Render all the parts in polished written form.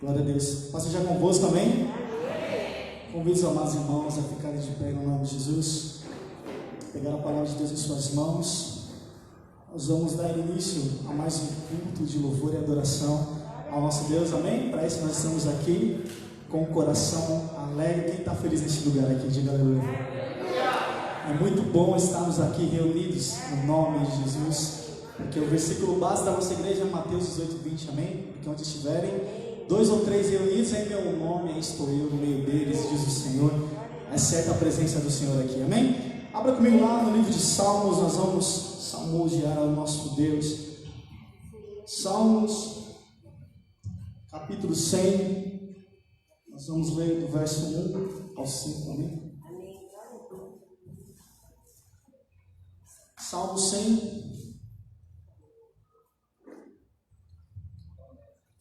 Glória a Deus. Passa já convosco, amém? Convido os amados irmãos a ficarem de pé no nome de Jesus. Pegar a palavra de Deus em suas mãos. Nós vamos dar início a mais um culto de louvor e adoração ao nosso Deus, amém? Para isso nós estamos aqui com o coração alegre. Quem está feliz neste lugar aqui, diga aleluia. É muito bom estarmos aqui reunidos no nome de Jesus, porque o versículo base da nossa igreja é Mateus 18:20, amém? Porque onde estiverem 2 ou 3 reunidos em meu nome, aí estou eu no meio deles, diz o Senhor. É certa a presença do Senhor aqui, amém? Abra comigo lá no livro de Salmos, nós vamos salmodiar ao nosso Deus. Salmos, capítulo 100, nós vamos ler do verso 1 ao 5, amém? Salmo 100.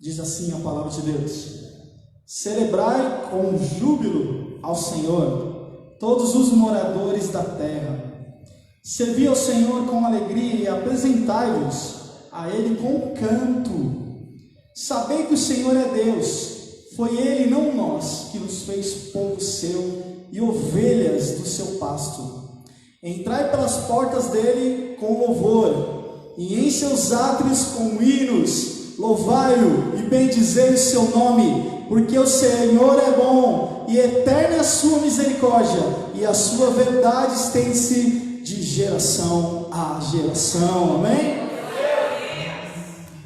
Diz assim a palavra de Deus: celebrai com júbilo ao Senhor, todos os moradores da terra. Servi ao Senhor com alegria e apresentai-vos a Ele com canto. Sabei que o Senhor é Deus, foi Ele, não nós, que nos fez povo seu e ovelhas do seu pasto. Entrai pelas portas dele com louvor, e em seus átrios com hinos. Louvai-o e bendizei o seu nome, porque o Senhor é bom, e eterna é a sua misericórdia, e a sua verdade estende-se de geração a geração, amém?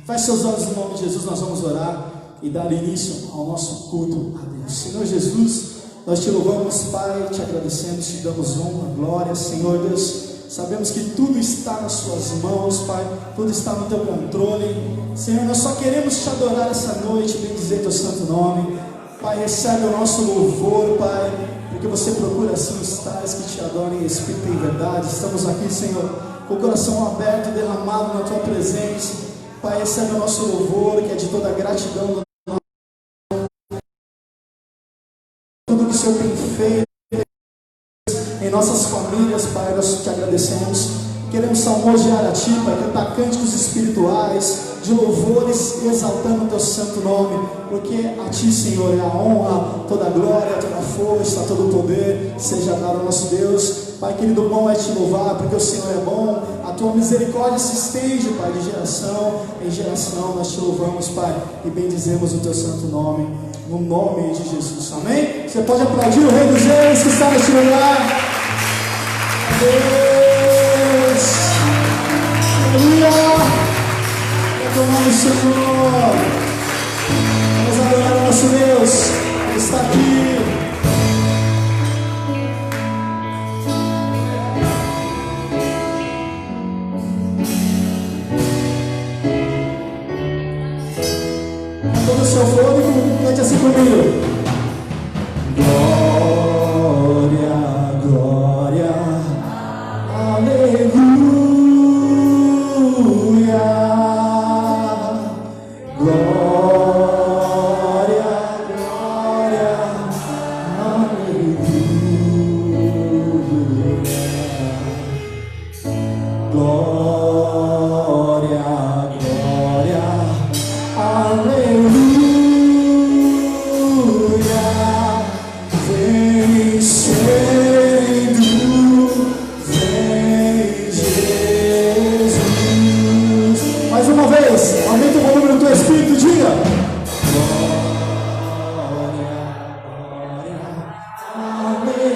Feche seus olhos no nome de Jesus, nós vamos orar e dar início ao nosso culto a Deus. Senhor Jesus, nós te louvamos, Pai, te agradecemos, te damos honra, glória, Senhor Deus. Sabemos que tudo está nas suas mãos, Pai, tudo está no teu controle. Senhor, nós só queremos te adorar essa noite, bendizer teu santo nome. Pai, recebe o nosso louvor, Pai, porque você procura assim os tais que te adorem em espírito e em verdade. Estamos aqui, Senhor, com o coração aberto e derramado na tua presença. Pai, recebe o nosso louvor, que é de toda a gratidão, tudo que o Senhor tem feito em nossas famílias, Pai, nós te agradecemos. Queremos salmodiar a Ti, Pai, cantar cânticos espirituais, de louvores, exaltando o Teu santo nome, porque a Ti, Senhor, é a honra, toda a glória, toda a força, todo o poder, seja dado ao nosso Deus. Pai querido, bom é Te louvar, porque o Senhor é bom, a Tua misericórdia se estende, Pai, de geração em geração. Nós Te louvamos, Pai, e bendizemos o Teu santo nome, no nome de Jesus, amém? Você pode aplaudir o Rei dos Reis que está neste lugar. Deus, aleluia, é teu nome, Senhor. Vamos adorar o nosso Deus, Ele está aqui. Com todo o seu fôlego, cante assim comigo. Glória, glória. Aleluia, glória, glória, aleluia, glória, glória, aleluia, aumenta o volume do teu espírito, diga. Glória, glória, aleluia.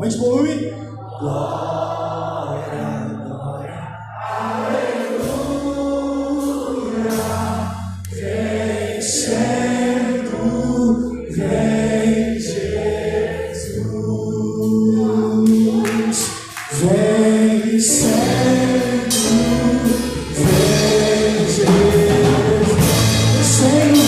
Aumente o volume. Glória, glória, aleluia, vencendo, vem Jesus, vencendo, vem Jesus, vencendo,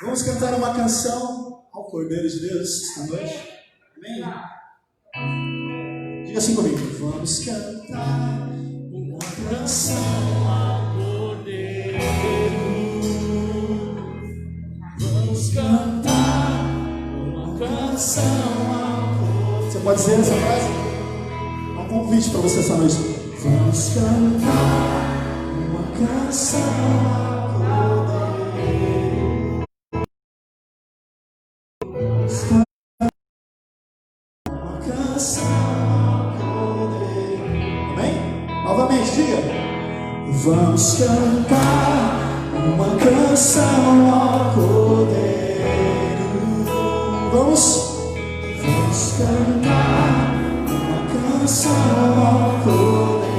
Vamos cantar uma canção ao Cordeiro de Deus esta noite. Amém? Diga assim comigo. Vamos cantar uma canção ao Cordeiro. Vamos cantar uma canção ao Cordeiro. Você pode dizer essa frase? É um convite para você essa noite. Vamos cantar uma canção ao novamente, diga. Vamos cantar uma canção ao Cordeiro. Vamos cantar uma canção ao Cordeiro.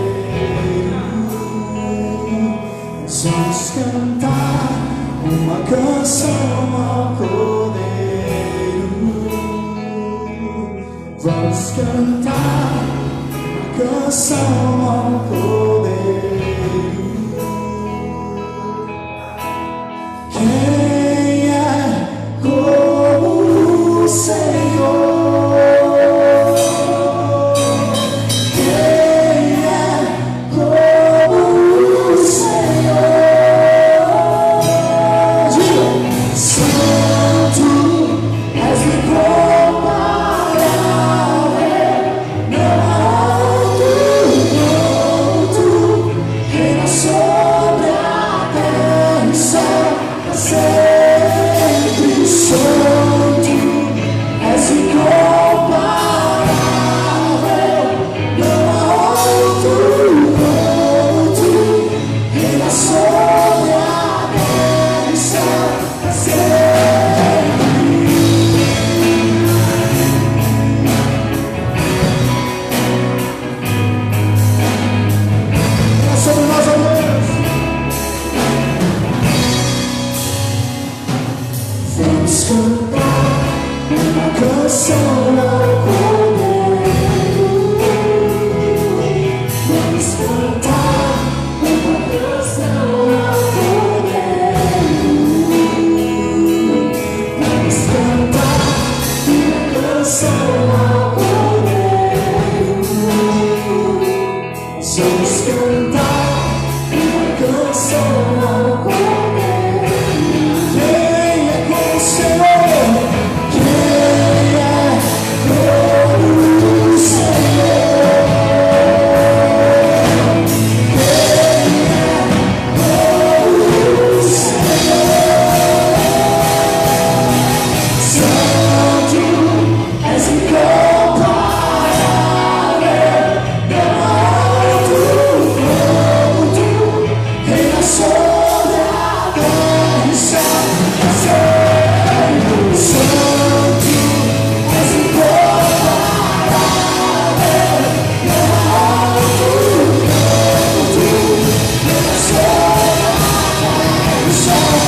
Vamos cantar uma canção ao Cordeiro. Vamos cantar canção ao Cordeiro. Quem é como o Senhor? Quem é como o Senhor? Diga, Santo és incomparável, não há sobre a terra e céu, sempre santo, és incomparável, não há outro como tu, reina sobre a terra e céu, sempre. Reina sobre nós, ó Deus. Vamos cantar uma canção ao Cordeiro. Vamos cantar uma canção ao Cordeiro. Vamos cantar uma canção ao Cordeiro. Vamos cantar uma canção ao Cordeiro. Quem é como o Senhor? Quem é como o Senhor? Quem é como o Senhor? Santo, és incomparável, não há outro como tu, reina sobre a terra e céu, sempre santo, és incomparável, não há outro como tu, reina sobre a terra e céu,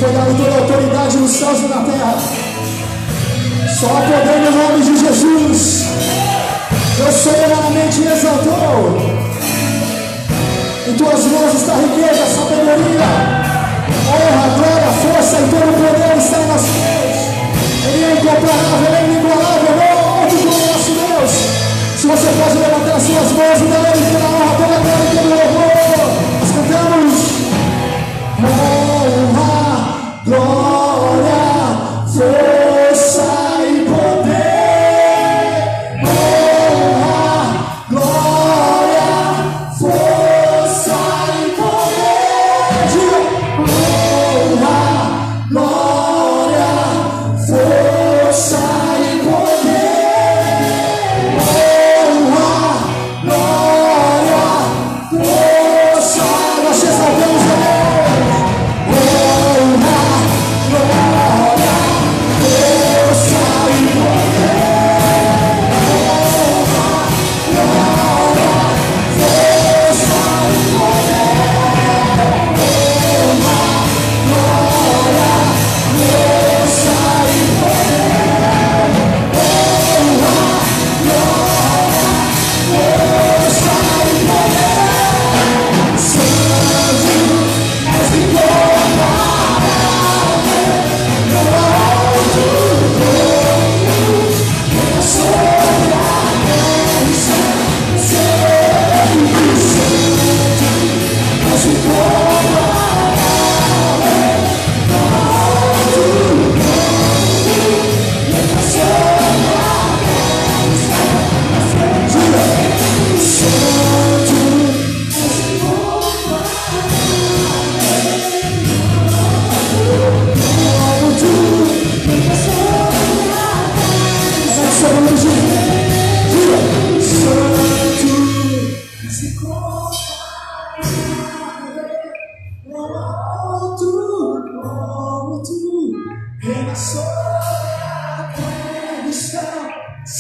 foi dado toda a autoridade nos céus e na terra. Só há poder no nome de Jesus. Deus soberanamente exaltou. Em tuas mãos está a riqueza, a sabedoria, honra, glória, força e todo o poder está em nossas mãos. Ele é incomparável, ele é inigualável, não outro como o nosso Deus. Se você pode levantar as suas mãos e dar a ele toda a honra, toda a glória e todo o louvor. Nós cantamos.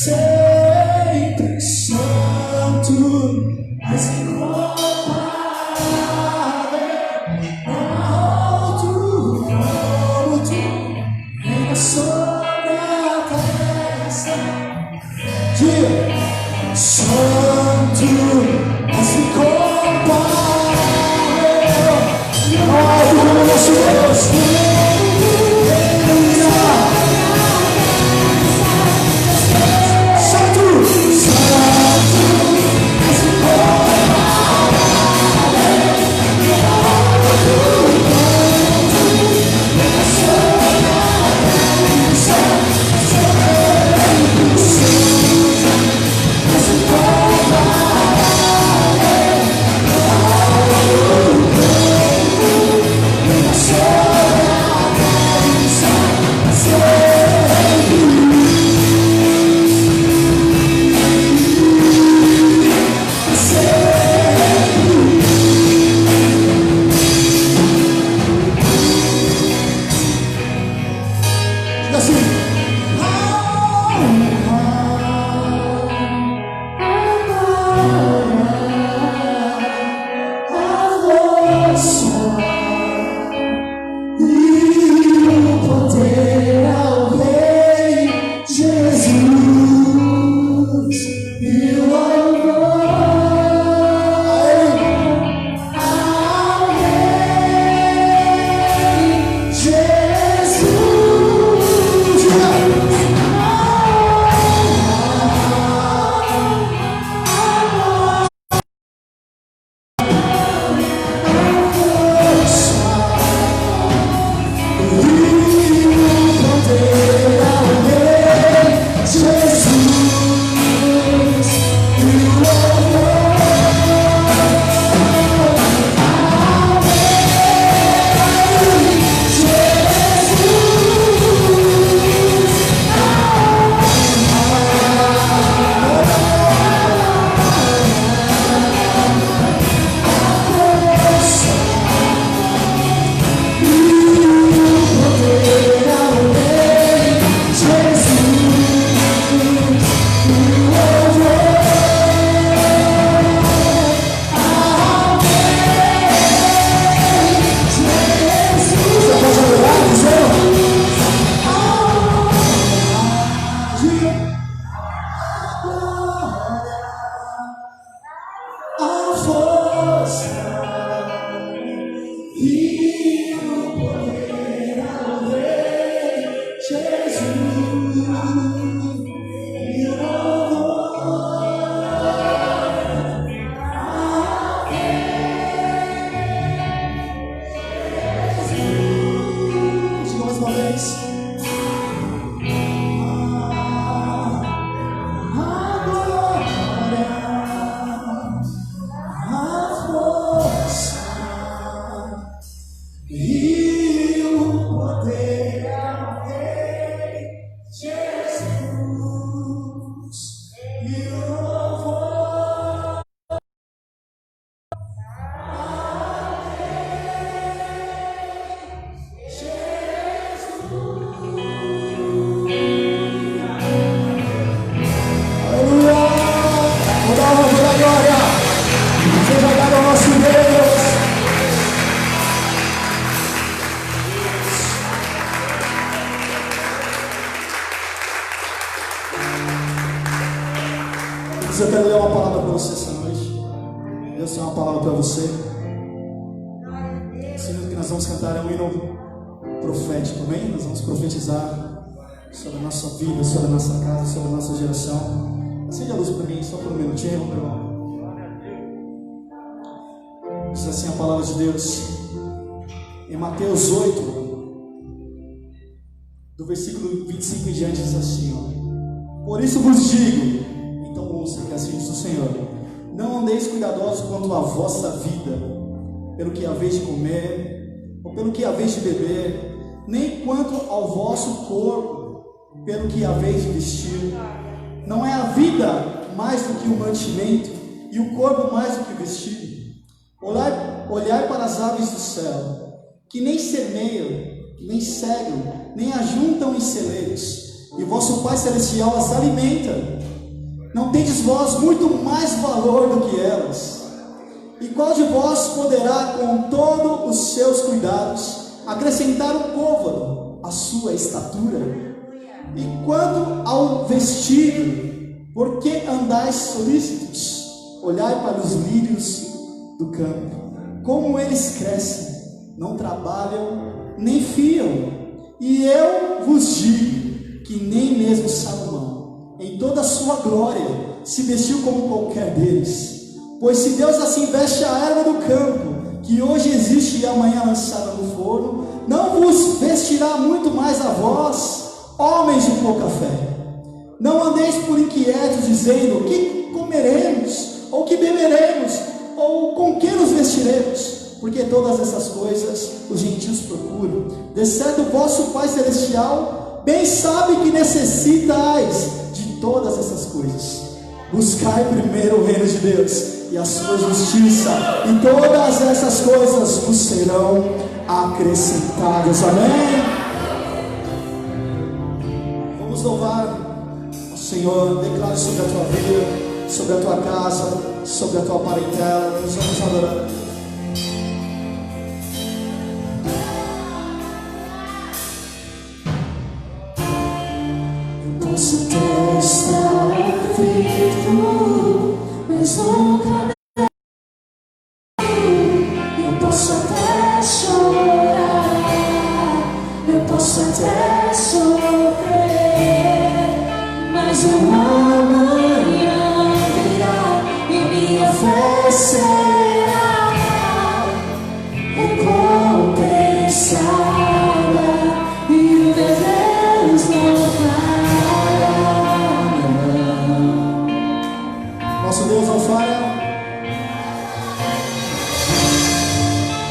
sempre santo, mas incomparável, alto como tu, reina sobre a terra. Diga, santo, mas incomparável, alto como nosso Deus. Eu quero ler uma palavra para você essa noite. Deus tem uma palavra para você. Esse hino que nós vamos cantar é um hino profético, amém? Nós vamos profetizar sobre a nossa vida, sobre a nossa casa, sobre a nossa geração. Acende a luz para mim, só por um minutinho, meu irmão. Diz assim a palavra de Deus em Mateus 8, do versículo 25 em diante, diz assim, ó: por isso vos digo, então ouça que assim diz o Senhor: não andeis cuidadosos quanto à vossa vida, pelo que haveis de comer, ou pelo que haveis de beber, nem quanto ao vosso corpo, pelo que haveis de vestir. Não é a vida mais do que o mantimento, e o corpo mais do que o vestido? Olhai para as aves do céu, que nem semeiam, nem cegam, nem ajuntam em celeiros, e vosso Pai Celestial as alimenta. Não tendes vós muito mais valor do que elas? E qual de vós poderá, com todos os seus cuidados, acrescentar um côvado à sua estatura? E quanto ao vestido, por que andais solícitos? Olhai para os lírios do campo, como eles crescem, não trabalham, nem fiam. E eu vos digo que nem mesmo Salomão, em toda a sua glória, se vestiu como qualquer deles. Pois se Deus assim veste a erva do campo, que hoje existe e amanhã lançada no forno, não vos vestirá muito mais a vós, homens de pouca fé. Não andeis por inquietos, dizendo: que comeremos, ou que beberemos, ou com que nos vestiremos? Porque todas essas coisas os gentios procuram. De certo, o vosso Pai Celestial bem sabe que necessitais de todas essas coisas. Buscai primeiro o reino de Deus e a sua justiça, e todas essas coisas vos serão acrescentadas. Amém? Vamos louvar ao Senhor. Declare sobre a tua vida, sobre a tua casa, sobre a tua parentela. Nós vamos adorar. Eu posso até estar aflito, mas nunca eu posso até chorar, eu posso até sofrer, mas o amanhã virá e minha fé será recompensada e o meu Deus não falha. Nosso Deus não falha.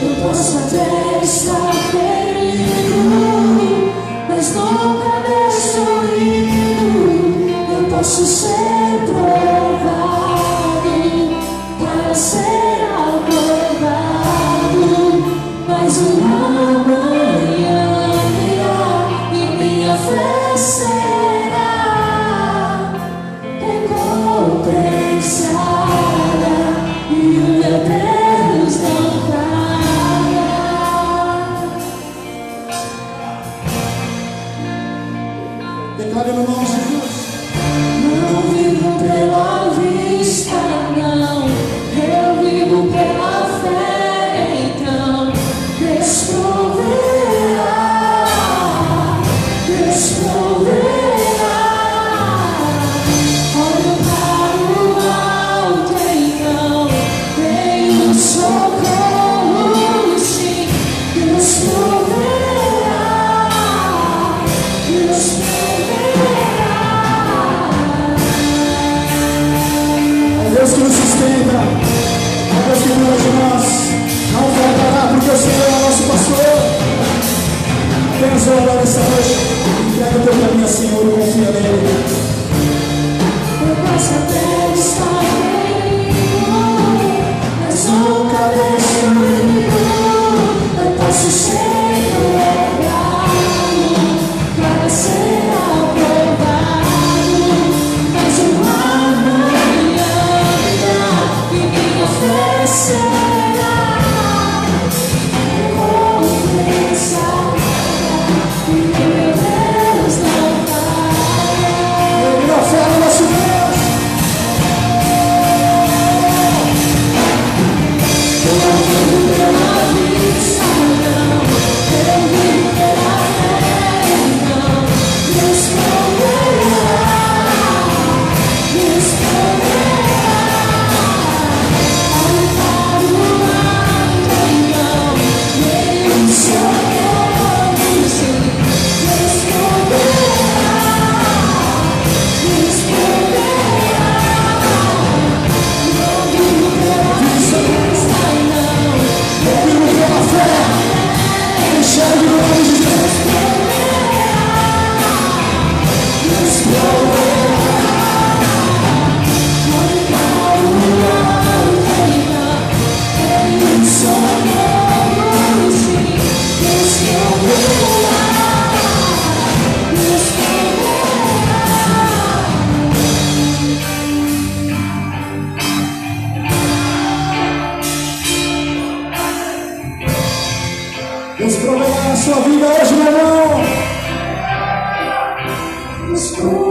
Eu posso até estar ferido, mas nunca destruído. Eu posso ser provado para ser aprovado, mas o amanhã virá e minha fé será recompensada e o meu Deus não falha. Declare no nome de Jesus. Não vivo pela vista, não, eu vivo pela fé. Então Deus proverá, Deus proverá. Olho para o alto, então vem o socorro, sim. Deus proverá, Deus proverá.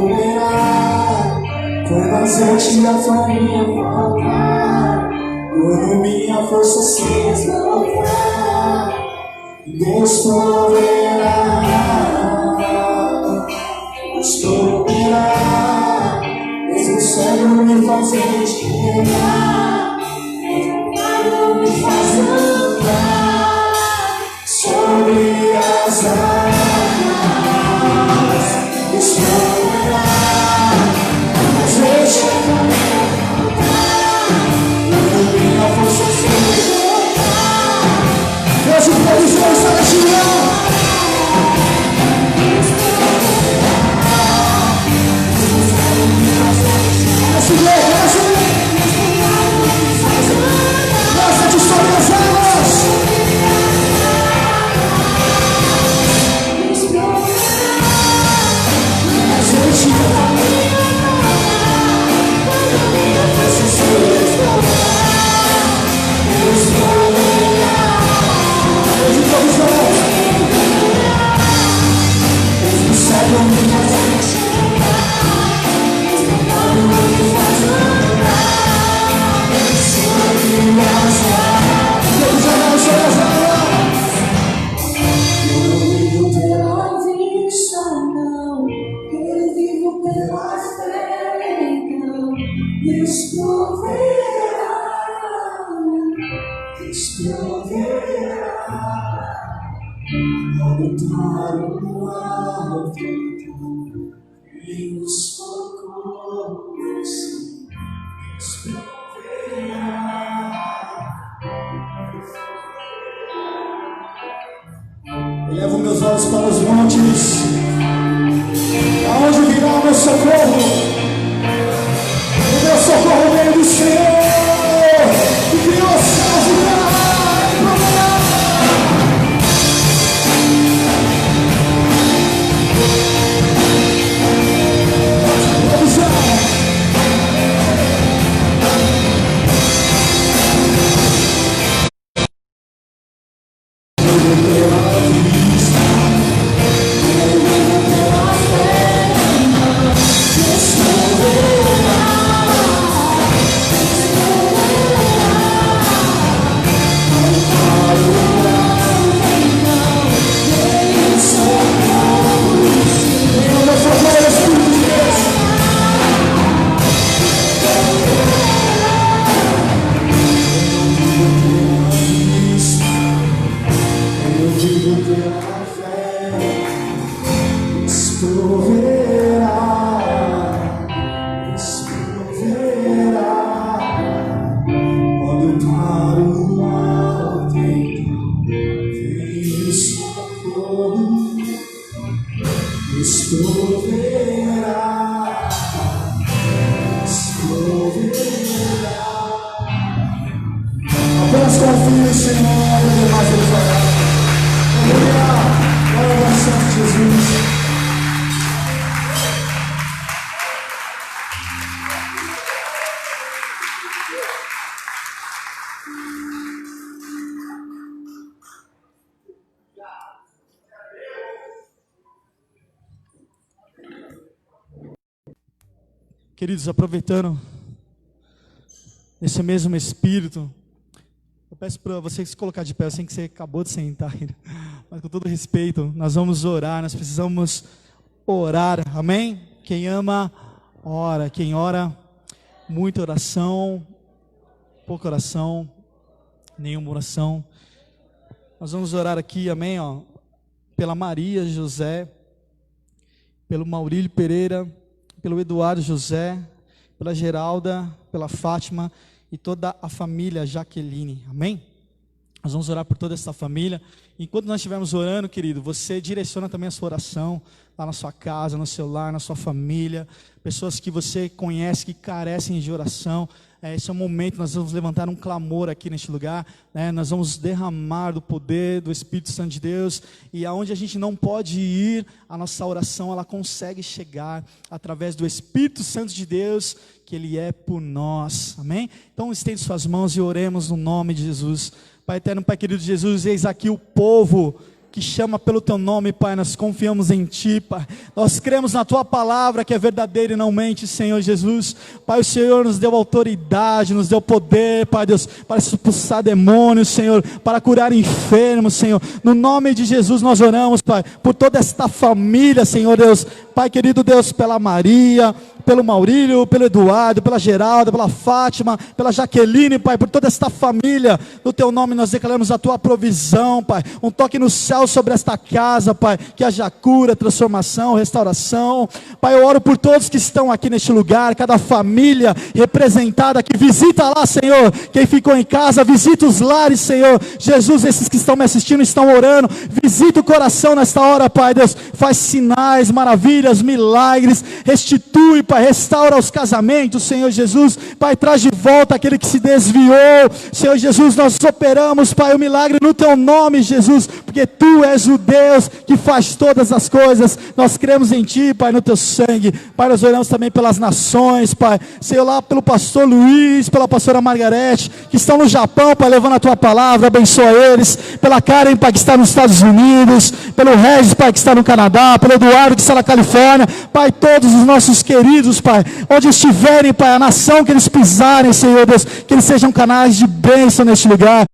proverá. Quando as antigas minha voltar, quando minha força se esgotar, Deus proverá. Deus proverá. Mesmo cego me faz enxergar, me faz andar sobre as águas. Deus proverá. Mas deixa quando minha força se esgotar, Deus de provisão está neste lugar. Nossa, de sobre as águas. Elevo meus olhos para os montes, aonde virá o meu socorro? O meu socorro veio do Senhor, que criou os céus e terra. Apenas confie no Senhor, e mais Ele fará. Aleluia! Glória ao Santo Jesus. Queridos, aproveitando esse mesmo Espírito, eu peço para você se colocar de pé. Eu sei que você acabou de sentar, mas com todo respeito, nós vamos orar, nós precisamos orar, amém? Quem ama, ora. Quem ora, muita oração, pouca oração, nenhuma oração. Nós vamos orar aqui, amém? Pela Maria José, pelo Maurílio Pereira, pelo Eduardo José, pela Geralda, pela Fátima e toda a família Jaqueline, amém? Nós vamos orar por toda essa família. Enquanto nós estivermos orando, querido, você direciona também a sua oração lá na sua casa, no seu lar, na sua família, pessoas que você conhece que carecem de oração. Esse é o momento, nós vamos levantar um clamor aqui neste lugar, né? Nós vamos derramar do poder do Espírito Santo de Deus, e aonde a gente não pode ir, a nossa oração ela consegue chegar através do Espírito Santo de Deus, que Ele é por nós, amém? Então estende suas mãos e oremos no nome de Jesus. Pai eterno, Pai querido Jesus, eis aqui o povo que chama pelo Teu nome, Pai. Nós confiamos em Ti, Pai. Nós cremos na Tua palavra, que é verdadeira e não mente, Senhor Jesus. Pai, o Senhor nos deu autoridade, nos deu poder, Pai Deus, para expulsar demônios, Senhor, para curar enfermos, Senhor. No nome de Jesus nós oramos, Pai, por toda esta família, Senhor Deus. Pai querido Deus, pela Maria, pelo Maurílio, pelo Eduardo, pela Geralda, pela Fátima, pela Jaqueline, Pai, por toda esta família. No Teu nome nós declaramos a Tua provisão, Pai. Um toque no céu sobre esta casa, Pai, que haja cura, transformação, restauração. Pai, eu oro por todos que estão aqui neste lugar, cada família representada aqui. Visita lá, Senhor, quem ficou em casa, visita os lares, Senhor Jesus. Esses que estão me assistindo, estão orando, visita o coração nesta hora, Pai Deus. Faz sinais, maravilhas, milagres, restitui, Pai, restaura os casamentos, Senhor Jesus. Pai, traz de volta aquele que se desviou, Senhor Jesus. Nós operamos, Pai, o milagre no Teu nome, Jesus, porque Tu és o Deus que faz todas as coisas. Nós cremos em Ti, Pai, no Teu sangue. Pai, nós oramos também pelas nações, Pai, Senhor, lá pelo pastor Luiz, pela pastora Margarete, que estão no Japão, Pai, levando a Tua palavra. Abençoa eles. Pela Karen, Pai, que está nos Estados Unidos, pelo Regis, Pai, que está no Canadá, pelo Eduardo, que está na Califórnia. Pai, todos os nossos queridos, Pai, onde estiverem, Pai, a nação que eles pisarem, Senhor Deus, que eles sejam canais de bênção neste lugar.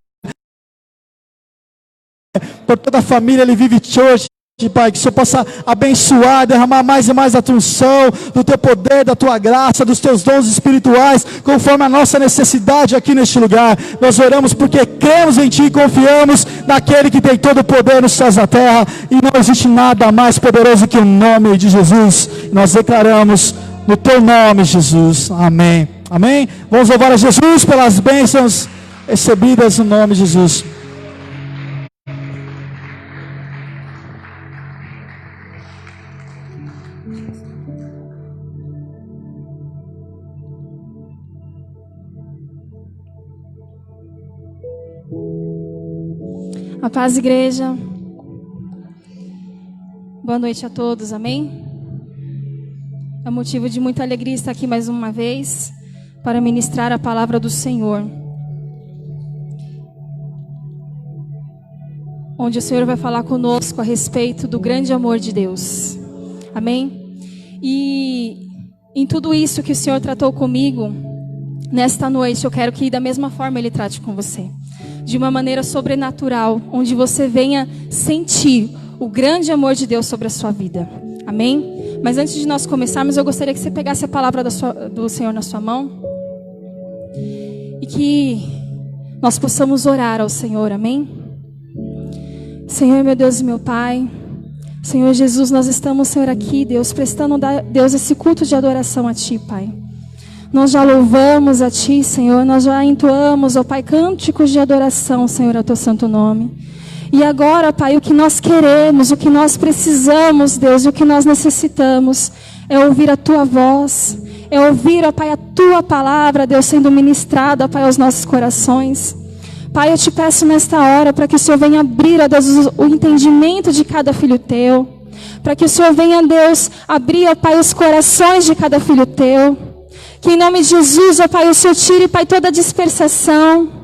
Por toda a família Ele Vive Church, Pai, que o Senhor possa abençoar, derramar mais e mais a Tua unção, do Teu poder, da Tua graça, dos Teus dons espirituais, conforme a nossa necessidade aqui neste lugar. Nós oramos porque cremos em Ti e confiamos naquele que tem todo o poder nos céus da terra, e não existe nada mais poderoso que o nome de Jesus. Nós declaramos no Teu nome, Jesus. Amém. Amém. Vamos louvar a Jesus pelas bênçãos recebidas no nome de Jesus. A paz, igreja. Boa noite a todos, amém? É motivo de muita alegria estar aqui mais uma vez para ministrar a palavra do Senhor, onde o Senhor vai falar conosco a respeito do grande amor de Deus, amém? E em tudo isso que o Senhor tratou comigo nesta noite, eu quero que da mesma forma Ele trate com você, de uma maneira sobrenatural, onde você venha sentir o grande amor de Deus sobre a sua vida. Amém? Mas antes de nós começarmos, eu gostaria que você pegasse a palavra do Senhor na sua mão e que nós possamos orar ao Senhor. Amém? Senhor, meu Deus e meu Pai, Senhor Jesus, nós estamos, Senhor, aqui, Deus, prestando, Deus, esse culto de adoração a Ti, Pai. Nós já louvamos a Ti, Senhor, nós já entoamos, ó Pai, cânticos de adoração, Senhor, ao Teu santo nome. E agora, Pai, o que nós queremos, o que nós precisamos, Deus, o que nós necessitamos é ouvir a Tua voz, é ouvir, ó Pai, a Tua palavra, Deus, sendo ministrada, ó Pai, aos nossos corações. Pai, eu Te peço nesta hora para que o Senhor venha abrir, ó Deus, o entendimento de cada filho Teu, para que o Senhor venha, Deus, abrir, ó Pai, os corações de cada filho Teu. Que em nome de Jesus, ó Pai, o Senhor tire, Pai, toda a dispersação.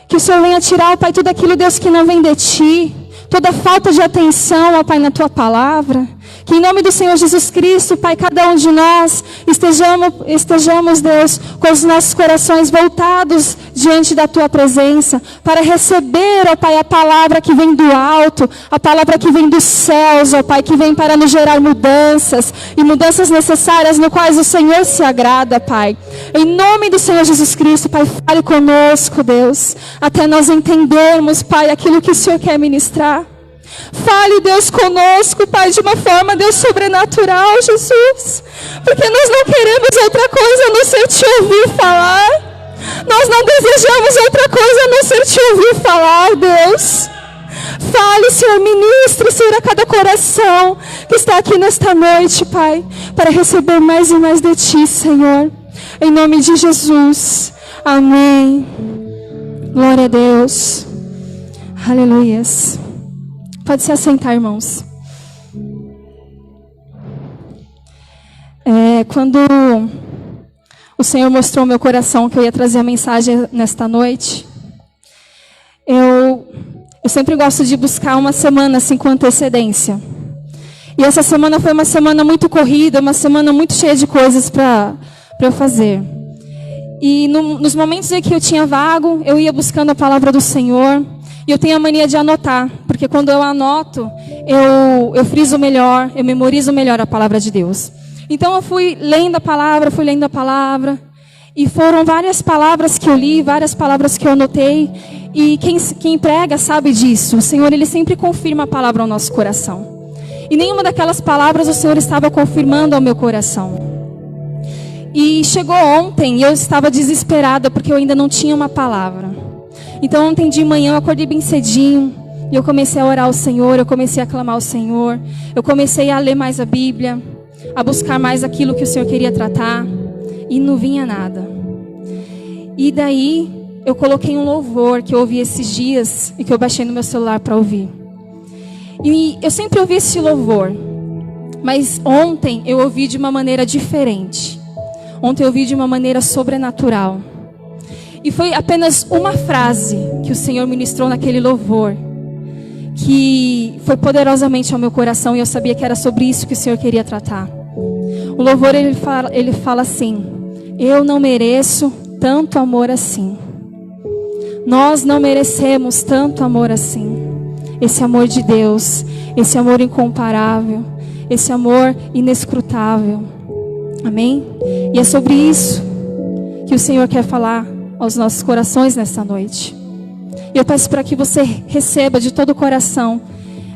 Que o Senhor venha tirar, ó Pai, tudo aquilo, Deus, que não vem de Ti. Toda falta de atenção, ó Pai, na Tua palavra. Que em nome do Senhor Jesus Cristo, Pai, cada um de nós estejamos, Deus, com os nossos corações voltados diante da Tua presença, para receber, ó Pai, a palavra que vem do alto, a palavra que vem dos céus, ó Pai, que vem para nos gerar mudanças, e mudanças necessárias no quais o Senhor se agrada, Pai. Em nome do Senhor Jesus Cristo, Pai, fale conosco, Deus, até nós entendermos, Pai, aquilo que o Senhor quer ministrar. Fale, Deus, conosco, Pai, de uma forma, Deus, sobrenatural, Jesus. Porque nós não queremos outra coisa a não ser Te ouvir falar. Nós não desejamos outra coisa a não ser Te ouvir falar, Deus. Fale, Senhor, ministre, Senhor, a cada coração que está aqui nesta noite, Pai, para receber mais e mais de Ti, Senhor. Em nome de Jesus. Amém. Glória a Deus. Aleluias. Pode se assentar, irmãos. Quando o Senhor mostrou ao meu coração que eu ia trazer a mensagem nesta noite, eu sempre gosto de buscar uma semana assim com antecedência. E essa semana foi uma semana muito corrida, uma semana muito cheia de coisas para eu fazer. E nos momentos em que eu tinha vago, eu ia buscando a palavra do Senhor. E eu tenho a mania de anotar, porque quando eu anoto, eu friso melhor, eu memorizo melhor a palavra de Deus. Então eu fui lendo a palavra, e foram várias palavras que eu li, várias palavras que eu anotei. E quem prega sabe disso. O Senhor, Ele sempre confirma a palavra ao nosso coração. E nenhuma daquelas palavras o Senhor estava confirmando ao meu coração. E chegou ontem e eu estava desesperada porque eu ainda não tinha uma palavra. Então ontem de manhã eu acordei bem cedinho e eu comecei a orar ao Senhor, eu comecei a clamar ao Senhor, eu comecei a ler mais a Bíblia, a buscar mais aquilo que o Senhor queria tratar, e não vinha nada. E daí eu coloquei um louvor que eu ouvi esses dias e que eu baixei no meu celular para ouvir. E eu sempre ouvi esse louvor, mas ontem eu ouvi de uma maneira diferente. Ontem eu ouvi de uma maneira sobrenatural. E foi apenas uma frase que o Senhor ministrou naquele louvor, que foi poderosamente ao meu coração, e eu sabia que era sobre isso que o Senhor queria tratar. O louvor, ele fala assim: eu não mereço tanto amor assim. Nós não merecemos tanto amor assim. Esse amor de Deus, esse amor incomparável, esse amor inescrutável. Amém? E é sobre isso que o Senhor quer falar aos nossos corações nesta noite. E eu peço para que você receba de todo o coração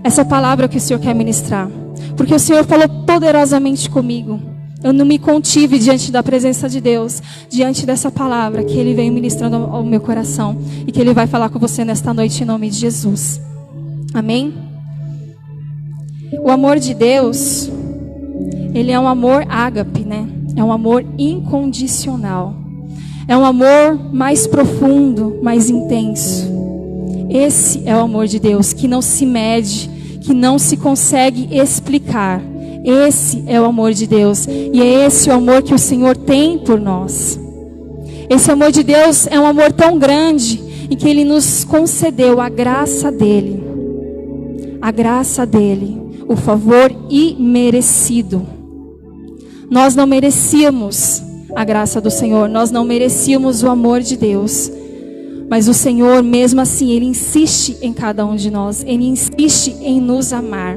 essa palavra que o Senhor quer ministrar. Porque o Senhor falou poderosamente comigo. Eu não me contive diante da presença de Deus, diante dessa palavra que Ele veio ministrando ao meu coração. E que Ele vai falar com você nesta noite em nome de Jesus. Amém? O amor de Deus, Ele é um amor ágape, né? É um amor incondicional. É um amor mais profundo, mais intenso. Esse é o amor de Deus, que não se mede, que não se consegue explicar. Esse é o amor de Deus. E é esse o amor que o Senhor tem por nós. Esse amor de Deus é um amor tão grande, em que Ele nos concedeu a graça dEle. A graça dEle, o favor imerecido. Nós não merecíamos a graça do Senhor, nós não merecíamos o amor de Deus. Mas o Senhor, mesmo assim, Ele insiste em cada um de nós. Ele insiste em nos amar.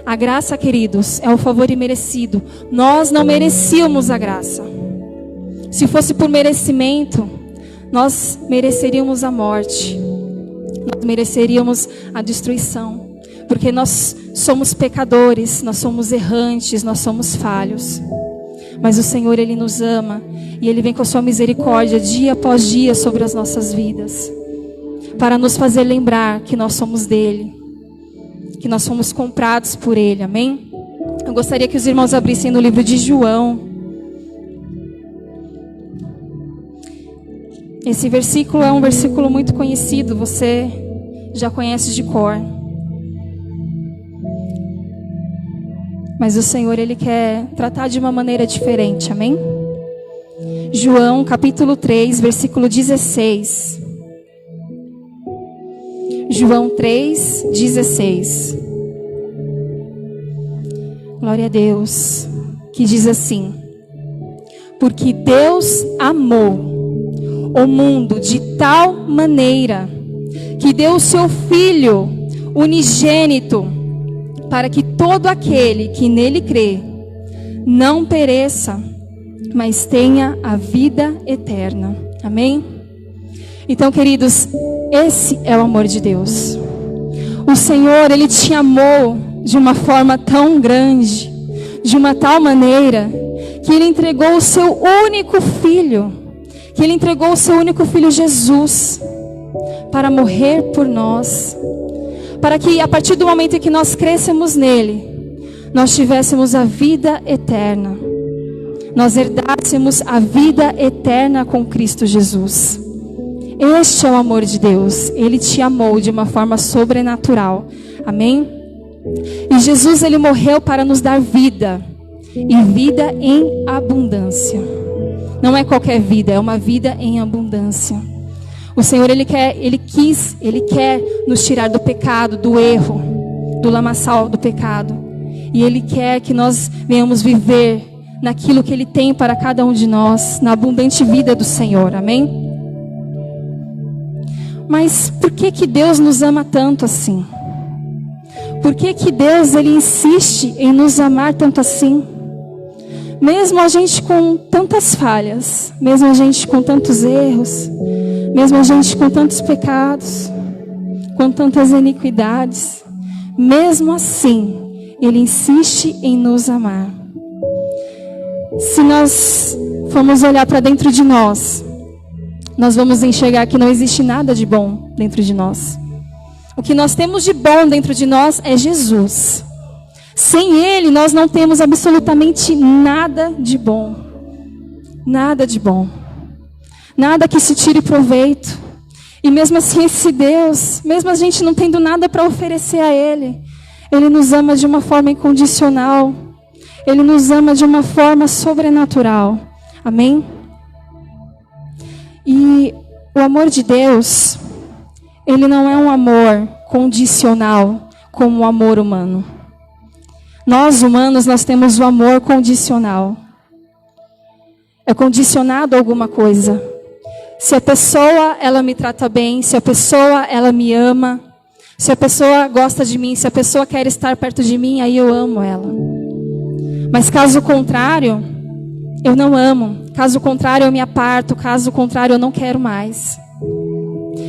A graça, queridos, é o favor imerecido. Nós não merecíamos a graça. Se fosse por merecimento, nós mereceríamos a morte. Nós mereceríamos a destruição. Porque nós somos pecadores, nós somos errantes, nós somos falhos. Mas o Senhor, Ele nos ama. E Ele vem com a sua misericórdia dia após dia sobre as nossas vidas. Para nos fazer lembrar que nós somos dEle. Que nós fomos comprados por Ele, amém? Eu gostaria que os irmãos abrissem no livro de João. Esse versículo é um versículo muito conhecido, você já conhece de cor. Mas o Senhor, Ele quer tratar de uma maneira diferente, amém? João capítulo 3, versículo 16. João 3, 16. Glória a Deus. Que diz assim: porque Deus amou o mundo de tal maneira que deu o seu Filho unigênito, para que todo aquele que nele crê não pereça, mas tenha a vida eterna. Amém? Então, queridos, esse é o amor de Deus. O Senhor, Ele te amou de uma forma tão grande, de uma tal maneira, que Ele entregou o seu único Filho, que Ele entregou o seu único Filho Jesus, para morrer por nós, para que a partir do momento em que nós crescemos nele, nós tivéssemos a vida eterna, nós herdássemos a vida eterna com Cristo Jesus. Este é o amor de Deus. Ele te amou de uma forma sobrenatural. Amém? E Jesus, Ele morreu para nos dar vida. E vida em abundância. Não é qualquer vida, é uma vida em abundância. O Senhor, Ele quer nos tirar do pecado, do erro, do lamaçal do pecado. E Ele quer que nós venhamos viver naquilo que Ele tem para cada um de nós, na abundante vida do Senhor, amém? Mas por que Deus nos ama tanto assim? Por que Deus, Ele insiste em nos amar tanto assim? Mesmo a gente com tantas falhas, mesmo a gente com tantos erros, mesmo a gente com tantos pecados, com tantas iniquidades, mesmo assim, Ele insiste em nos amar. Se nós formos olhar para dentro de nós, nós vamos enxergar que não existe nada de bom dentro de nós. O que nós temos de bom dentro de nós é Jesus. Sem Ele, nós não temos absolutamente nada de bom. Nada de bom. Nada que se tire proveito. E mesmo assim, esse Deus, mesmo a gente não tendo nada para oferecer a Ele, Ele nos ama de uma forma incondicional. Ele nos ama de uma forma sobrenatural. Amém? E o amor de Deus, Ele não é um amor condicional como o amor humano. Nós, humanos, nós temos o amor condicional. É condicionado a alguma coisa. Se a pessoa, ela me trata bem, se a pessoa, ela me ama, se a pessoa gosta de mim, se a pessoa quer estar perto de mim, aí eu amo ela. Mas caso contrário, eu não amo. Caso contrário, eu me aparto. Caso contrário, eu não quero mais.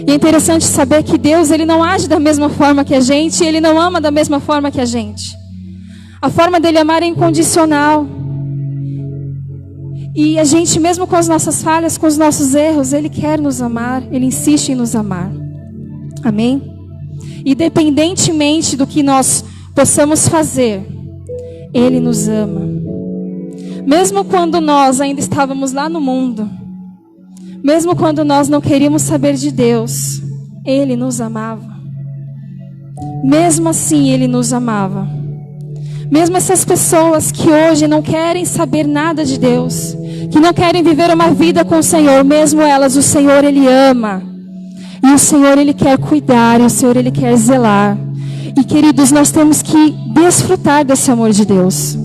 E é interessante saber que Deus, Ele não age da mesma forma que a gente, e Ele não ama da mesma forma que a gente. A forma dele amar é incondicional. E a gente, mesmo com as nossas falhas, com os nossos erros, Ele quer nos amar, Ele insiste em nos amar. Amém? Independentemente do que nós possamos fazer, Ele nos ama. Mesmo quando nós ainda estávamos lá no mundo, mesmo quando nós não queríamos saber de Deus, Ele nos amava. Mesmo assim, Ele nos amava. Mesmo essas pessoas que hoje não querem saber nada de Deus, que não querem viver uma vida com o Senhor, mesmo elas, o Senhor, Ele ama. E o Senhor, Ele quer cuidar, e o Senhor, Ele quer zelar. E queridos, nós temos que desfrutar desse amor de Deus.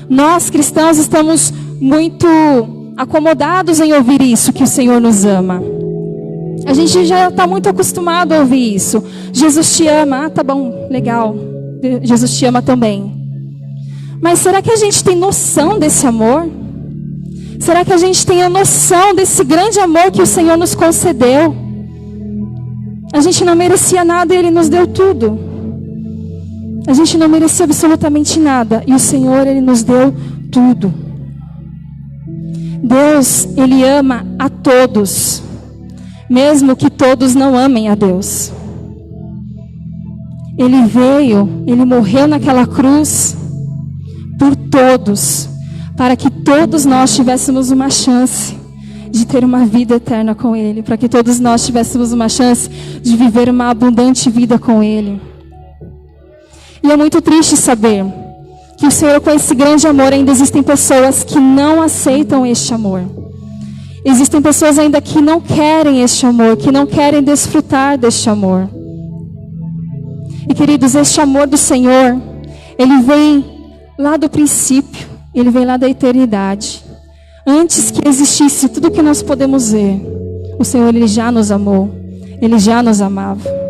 Nós, cristãos, estamos muito acomodados em ouvir isso, que o Senhor nos ama. A gente já está muito acostumado a ouvir isso. Jesus te ama. Ah, tá bom, legal. Jesus te ama também. Mas será que a gente tem noção desse amor? Será que a gente tem a noção desse grande amor que o Senhor nos concedeu? A gente não merecia nada e Ele nos deu tudo. A gente não merecia absolutamente nada e o Senhor, Ele nos deu tudo. Deus, Ele ama a todos, mesmo que todos não amem a Deus. Ele veio, Ele morreu naquela cruz por todos, para que todos nós tivéssemos uma chance de ter uma vida eterna com Ele, para que todos nós tivéssemos uma chance de viver uma abundante vida com Ele. E é muito triste saber que o Senhor, com esse grande amor, ainda existem pessoas que não aceitam este amor. Existem pessoas ainda que não querem este amor, que não querem desfrutar deste amor. E queridos, este amor do Senhor, Ele vem lá do princípio, Ele vem lá da eternidade. Antes que existisse tudo o que nós podemos ver, o Senhor, Ele já nos amou, Ele já nos amava.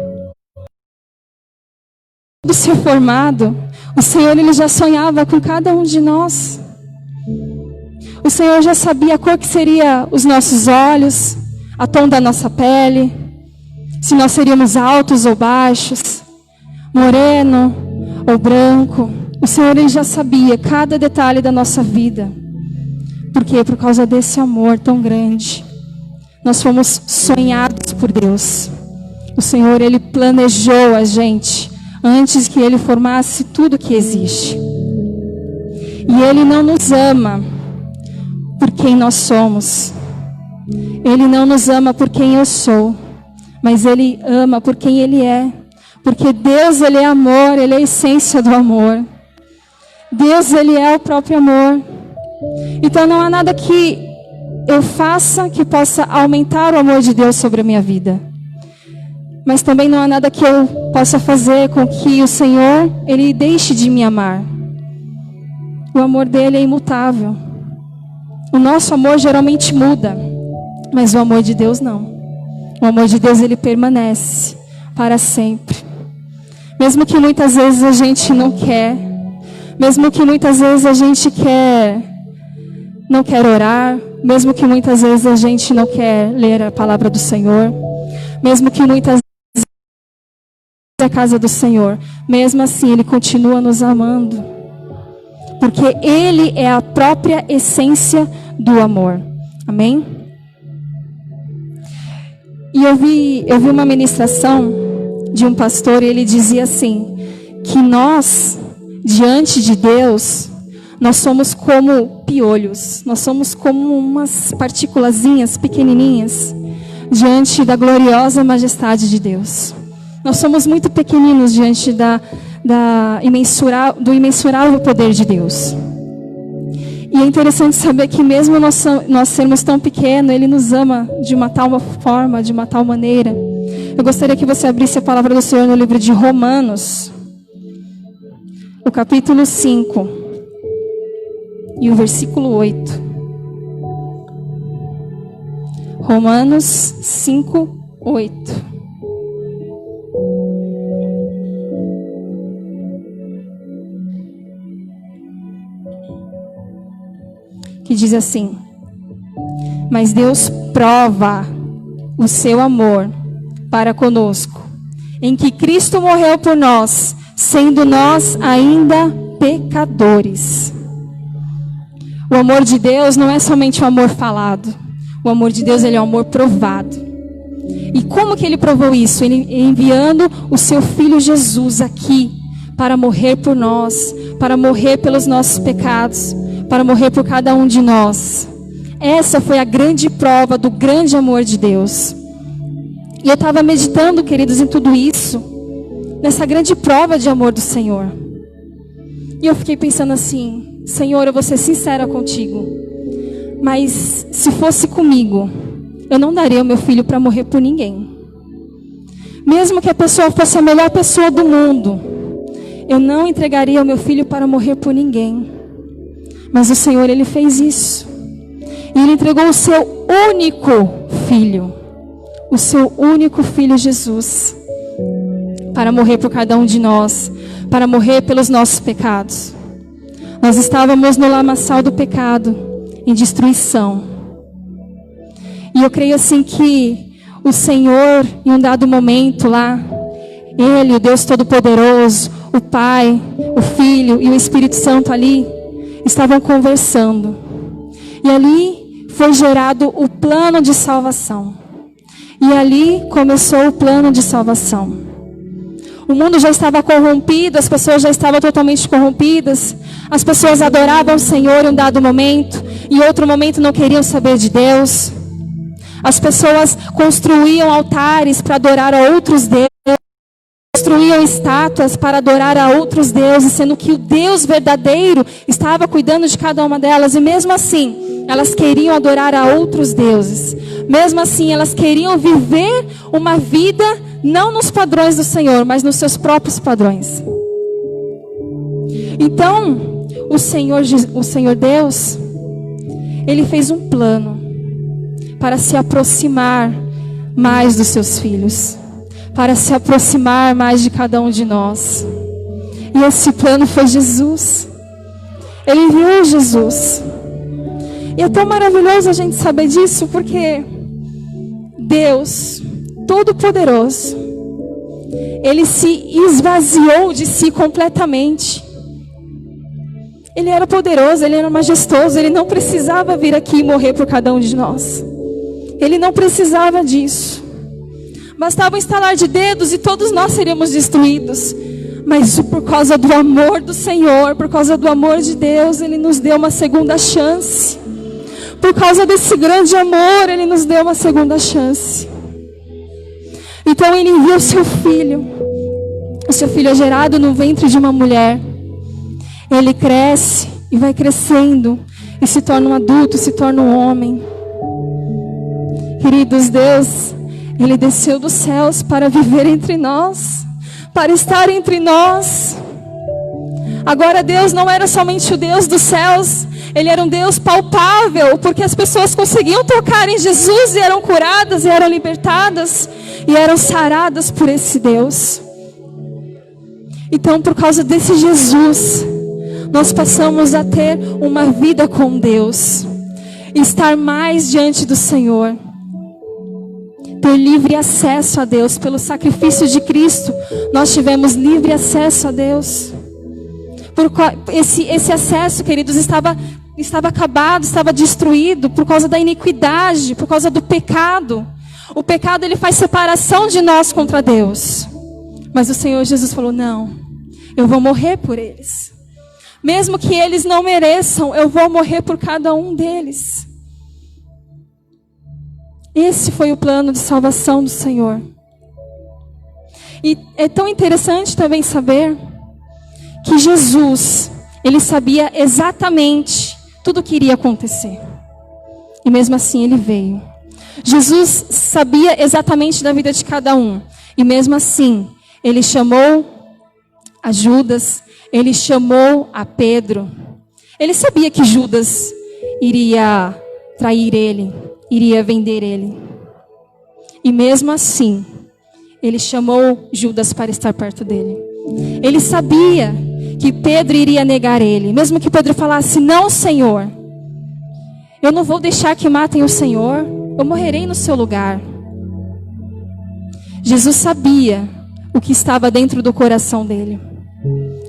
Do ser formado, o Senhor, Ele já sonhava com cada um de nós. O Senhor já sabia a cor que seria os nossos olhos, a tom da nossa pele, se nós seríamos altos ou baixos, moreno ou branco. O Senhor, Ele já sabia cada detalhe da nossa vida. Por quê? Por causa desse amor tão grande. Nós fomos sonhados por Deus. O Senhor, Ele planejou a gente antes que Ele formasse tudo que existe. E Ele não nos ama por quem nós somos. Ele não nos ama por quem eu sou. Mas Ele ama por quem Ele é. Porque Deus, Ele é amor, Ele é a essência do amor. Deus, Ele é o próprio amor. Então não há nada que eu faça que possa aumentar o amor de Deus sobre a minha vida. Mas também não há nada que eu possa fazer com que o Senhor, Ele deixe de me amar. O amor dele é imutável. O nosso amor geralmente muda, mas o amor de Deus não. O amor de Deus, ele permanece para sempre. Mesmo que muitas vezes a gente não quer, mesmo que muitas vezes a gente não quer orar, mesmo que muitas vezes a gente não quer ler a palavra do Senhor, mesmo que muitas vezes a casa do Senhor, mesmo assim Ele continua nos amando, porque Ele é a própria essência do amor. Amém? E eu vi uma ministração de um pastor, e ele dizia assim, que nós, diante de Deus, nós somos como piolhos, nós somos como umas partículazinhas pequenininhas, diante da gloriosa majestade de Deus. Nós somos muito pequeninos diante do imensurável poder de Deus. E é interessante saber que mesmo nós sermos tão pequenos, Ele nos ama de uma tal forma, de uma tal maneira. Eu gostaria que você abrisse a palavra do Senhor no livro de Romanos, o capítulo 5 e o versículo 8. Romanos 5, 8. Que diz assim: mas Deus prova o seu amor para conosco, em que Cristo morreu por nós, sendo nós ainda pecadores. O amor de Deus não é somente o amor falado. O amor de Deus, ele é um amor provado. E como que ele provou isso? Ele enviando o seu Filho Jesus aqui para morrer por nós, para morrer pelos nossos pecados, para morrer por cada um de nós. Essa foi a grande prova do grande amor de Deus. E eu estava meditando, queridos, em tudo isso, nessa grande prova de amor do Senhor. E eu fiquei pensando assim: Senhor, eu vou ser sincera contigo, mas se fosse comigo, eu não daria o meu filho para morrer por ninguém. Mesmo que a pessoa fosse a melhor pessoa do mundo, eu não entregaria o meu filho para morrer por ninguém. Mas o Senhor, Ele fez isso. E Ele entregou o seu único filho, o seu único filho Jesus, para morrer por cada um de nós, para morrer pelos nossos pecados. Nós estávamos no lamaçal do pecado, em destruição. E eu creio assim que o Senhor, em um dado momento lá, Ele, o Deus Todo-Poderoso, o Pai, o Filho e o Espírito Santo ali, estavam conversando. E ali foi gerado o plano de salvação. E ali começou o plano de salvação. O mundo já estava corrompido, as pessoas já estavam totalmente corrompidas. As pessoas adoravam o Senhor em um dado momento, em outro momento não queriam saber de Deus. As pessoas construíam altares para adorar a outros deuses, construíam estátuas para adorar a outros deuses, sendo que o Deus verdadeiro estava cuidando de cada uma delas. E mesmo assim, elas queriam adorar a outros deuses. Mesmo assim, elas queriam viver uma vida não nos padrões do Senhor, mas nos seus próprios padrões. Então, o Senhor Deus, Ele fez um plano para se aproximar mais dos seus filhos, para se aproximar mais de cada um de nós. E esse plano foi Jesus. Ele enviou Jesus. E é tão maravilhoso a gente saber disso, porque Deus Todo-Poderoso, Ele se esvaziou de si completamente. Ele era poderoso, Ele era majestoso, Ele não precisava vir aqui e morrer por cada um de nós. Ele não precisava disso. Bastava um estalar de dedos e todos nós seríamos destruídos. Mas por causa do amor do Senhor, por causa do amor de Deus, Ele nos deu uma segunda chance. Por causa desse grande amor, Ele nos deu uma segunda chance. Então Ele enviou o seu filho. O seu filho é gerado no ventre de uma mulher. Ele cresce e vai crescendo. E se torna um adulto, se torna um homem. Queridos, Deus, Ele desceu dos céus para viver entre nós, para estar entre nós. Agora Deus não era somente o Deus dos céus, Ele era um Deus palpável, porque as pessoas conseguiam tocar em Jesus e eram curadas, e eram libertadas, e eram saradas por esse Deus. Então, por causa desse Jesus, nós passamos a ter uma vida com Deus, estar mais diante do Senhor, ter livre acesso a Deus. Pelo sacrifício de Cristo, nós tivemos livre acesso a Deus. Esse acesso, queridos, estava acabado, estava destruído por causa da iniquidade, por causa do pecado. O pecado, ele faz separação de nós contra Deus. Mas o Senhor Jesus falou: não, eu vou morrer por eles. Mesmo que eles não mereçam, eu vou morrer por cada um deles. Esse foi o plano de salvação do Senhor. E é tão interessante também saber que Jesus, Ele sabia exatamente tudo o que iria acontecer. E mesmo assim Ele veio. Jesus sabia exatamente da vida de cada um. E mesmo assim, Ele chamou a Judas, Ele chamou a Pedro. Ele sabia que Judas iria trair Ele, iria vender Ele. E mesmo assim, Ele chamou Judas para estar perto dele. Ele sabia que Pedro iria negar Ele. Mesmo que Pedro falasse: não, Senhor, eu não vou deixar que matem o Senhor, eu morrerei no seu lugar. Jesus sabia o que estava dentro do coração dele.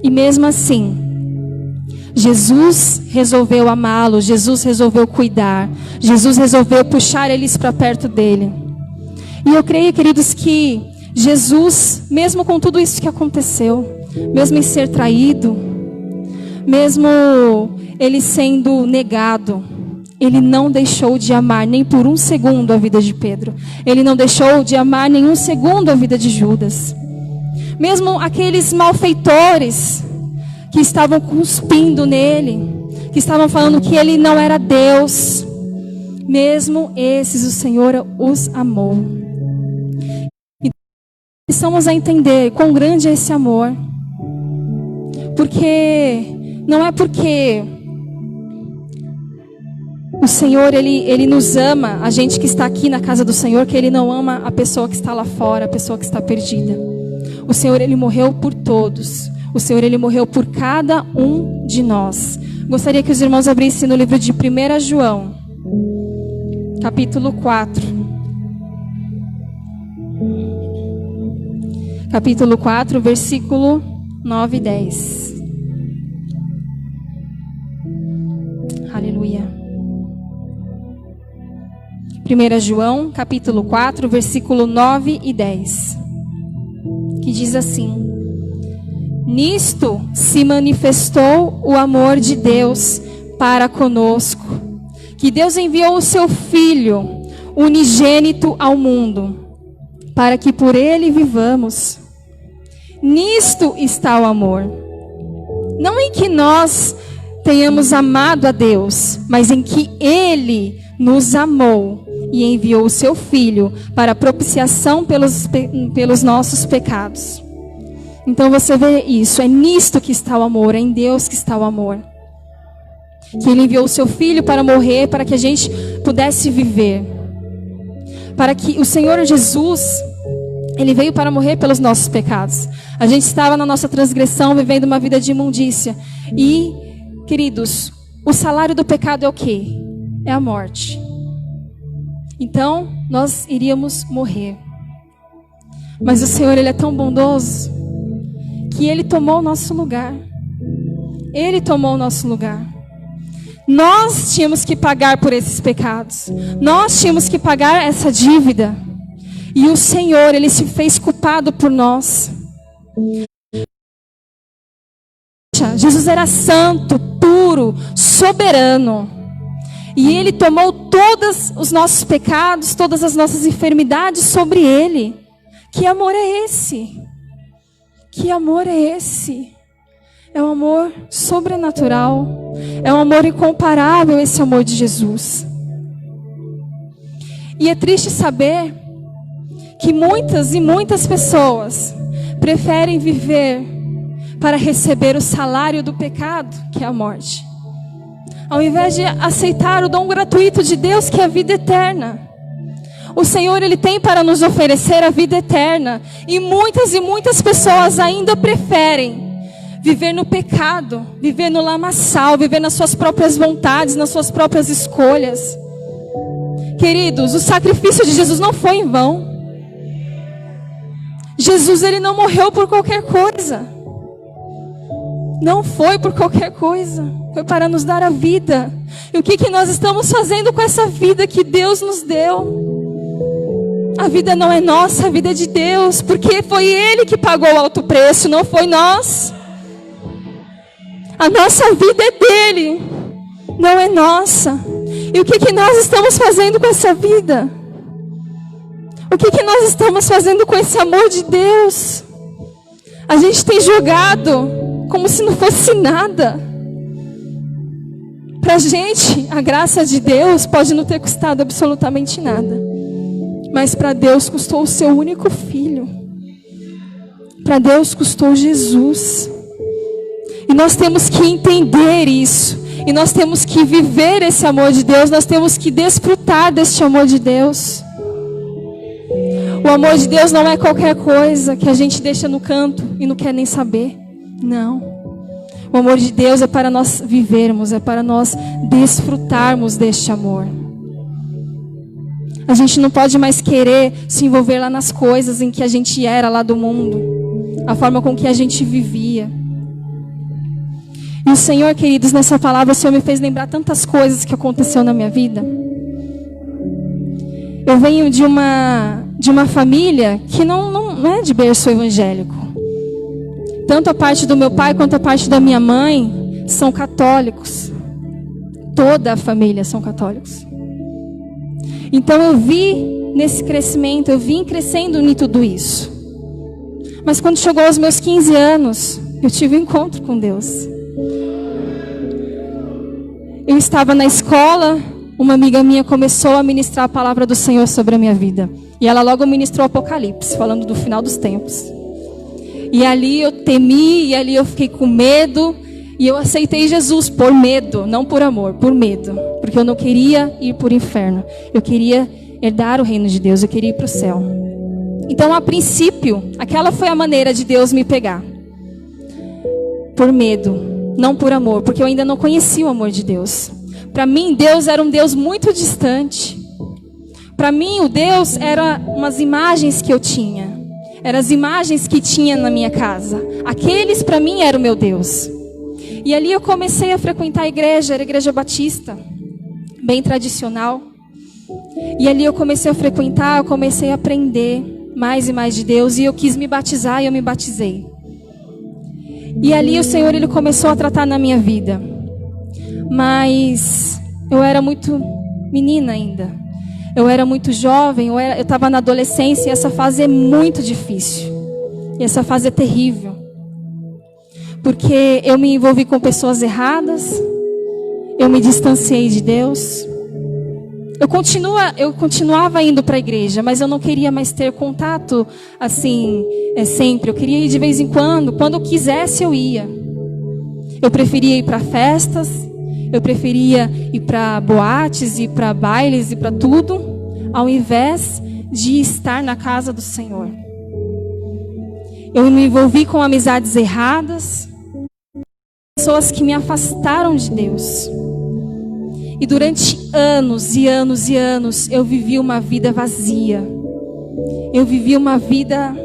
E mesmo assim, Jesus resolveu amá-lo, Jesus resolveu cuidar, Jesus resolveu puxar eles para perto dele. E eu creio, queridos, que Jesus, mesmo com tudo isso que aconteceu, mesmo em ser traído, mesmo ele sendo negado, ele não deixou de amar nem por um segundo a vida de Pedro. Ele não deixou de amar nem um segundo a vida de Judas. Mesmo aqueles malfeitores que estavam cuspindo nele, que estavam falando que ele não era Deus, mesmo esses o Senhor os amou. E precisamos entender quão grande é esse amor. Porque não é porque o Senhor, ele nos ama, a gente que está aqui na casa do Senhor, que Ele não ama a pessoa que está lá fora, a pessoa que está perdida. O Senhor, Ele morreu por todos. O Senhor, Ele morreu por cada um de nós. Gostaria que os irmãos abrissem no livro de 1 João, capítulo 4. Capítulo 4, versículo 9 e 10. Aleluia. 1 João, capítulo 4, versículo 9 e 10. Que diz assim: nisto se manifestou o amor de Deus para conosco, que Deus enviou o seu Filho unigênito ao mundo, para que por ele vivamos. Nisto está o amor. Não em que nós tenhamos amado a Deus, mas em que Ele nos amou e enviou o seu Filho para propiciação pelos nossos pecados. Então você vê isso, é nisto que está o amor, é em Deus que está o amor. Que Ele enviou o seu Filho para morrer, para que a gente pudesse viver. Para que o Senhor Jesus, Ele veio para morrer pelos nossos pecados. A gente estava na nossa transgressão, vivendo uma vida de imundícia. E, queridos, o salário do pecado é o quê? É a morte. Então, nós iríamos morrer. Mas o Senhor, Ele é tão bondoso que Ele tomou o nosso lugar. Ele tomou o nosso lugar. Nós tínhamos que pagar por esses pecados. Nós tínhamos que pagar essa dívida. E o Senhor, Ele se fez culpado por nós. Jesus era santo, puro, soberano. E Ele tomou todos os nossos pecados, todas as nossas enfermidades sobre Ele. Que amor é esse? Que amor é esse? É um amor sobrenatural. É um amor incomparável, esse amor de Jesus. E é triste saber que muitas e muitas pessoas preferem viver para receber o salário do pecado, que é a morte, ao invés de aceitar o dom gratuito de Deus, que é a vida eterna. O Senhor, Ele tem para nos oferecer a vida eterna. E muitas pessoas ainda preferem viver no pecado, viver no lamaçal, viver nas suas próprias vontades, nas suas próprias escolhas. Queridos, o sacrifício de Jesus não foi em vão. Jesus, Ele não morreu por qualquer coisa. Não foi por qualquer coisa. Foi para nos dar a vida. E o que nós estamos fazendo com essa vida que Deus nos deu? A vida não é nossa, a vida é de Deus. Porque foi Ele que pagou o alto preço, não foi nós. A nossa vida é dele, não é nossa. E o que nós estamos fazendo com essa vida? O que nós estamos fazendo com esse amor de Deus? A gente tem jogado como se não fosse nada. Pra gente, a graça de Deus pode não ter custado absolutamente nada. Mas para Deus custou o seu único filho. Para Deus custou Jesus. E nós temos que entender isso. E nós temos que viver esse amor de Deus. Nós temos que desfrutar deste amor de Deus. O amor de Deus não é qualquer coisa que a gente deixa no canto e não quer nem saber. Não. O amor de Deus é para nós vivermos, é para nós desfrutarmos deste amor. A gente não pode mais querer se envolver lá nas coisas em que a gente era lá do mundo. A forma com que a gente vivia. E o Senhor, queridos, nessa palavra, o Senhor me fez lembrar tantas coisas que aconteceu na minha vida. Eu venho de uma família que não é de berço evangélico. Tanto a parte do meu pai quanto a parte da minha mãe são católicos. Toda a família são católicos. Então eu vi nesse crescimento, eu vim crescendo em tudo isso. Mas quando chegou aos meus 15 anos, eu tive um encontro com Deus. Eu estava na escola, uma amiga minha começou a ministrar a palavra do Senhor sobre a minha vida. E ela logo ministrou Apocalipse, falando do final dos tempos. E ali eu temi, e ali eu fiquei com medo. E eu aceitei Jesus por medo, não por amor, por medo. Porque eu não queria ir para o inferno. Eu queria herdar o reino de Deus, eu queria ir para o céu. Então, a princípio, aquela foi a maneira de Deus me pegar. Por medo, não por amor, porque eu ainda não conhecia o amor de Deus. Para mim, Deus era um Deus muito distante. Para mim, o Deus era umas imagens que eu tinha. Eram as imagens que tinha na minha casa. Aqueles, para mim, eram o meu Deus. E ali eu comecei a frequentar a igreja, era a igreja batista, bem tradicional. E ali eu comecei a frequentar, eu comecei a aprender mais e mais de Deus. E eu quis me batizar e eu me batizei. E ali o Senhor, Ele começou a tratar na minha vida. Mas eu era muito menina ainda. Eu era muito jovem, eu estava na adolescência e essa fase é muito difícil. E essa fase é terrível. Porque eu me envolvi com pessoas erradas. Eu me distanciei de Deus. Eu continuava indo para a igreja, mas eu não queria mais ter contato assim, sempre. Eu queria ir de vez em quando eu quisesse eu ia. Eu preferia ir para festas, eu preferia ir para boates, ir para bailes, ir para tudo, ao invés de estar na casa do Senhor. Eu me envolvi com amizades erradas, pessoas que me afastaram de Deus. E durante anos e anos e anos, eu vivi uma vida vazia. Eu vivi uma vida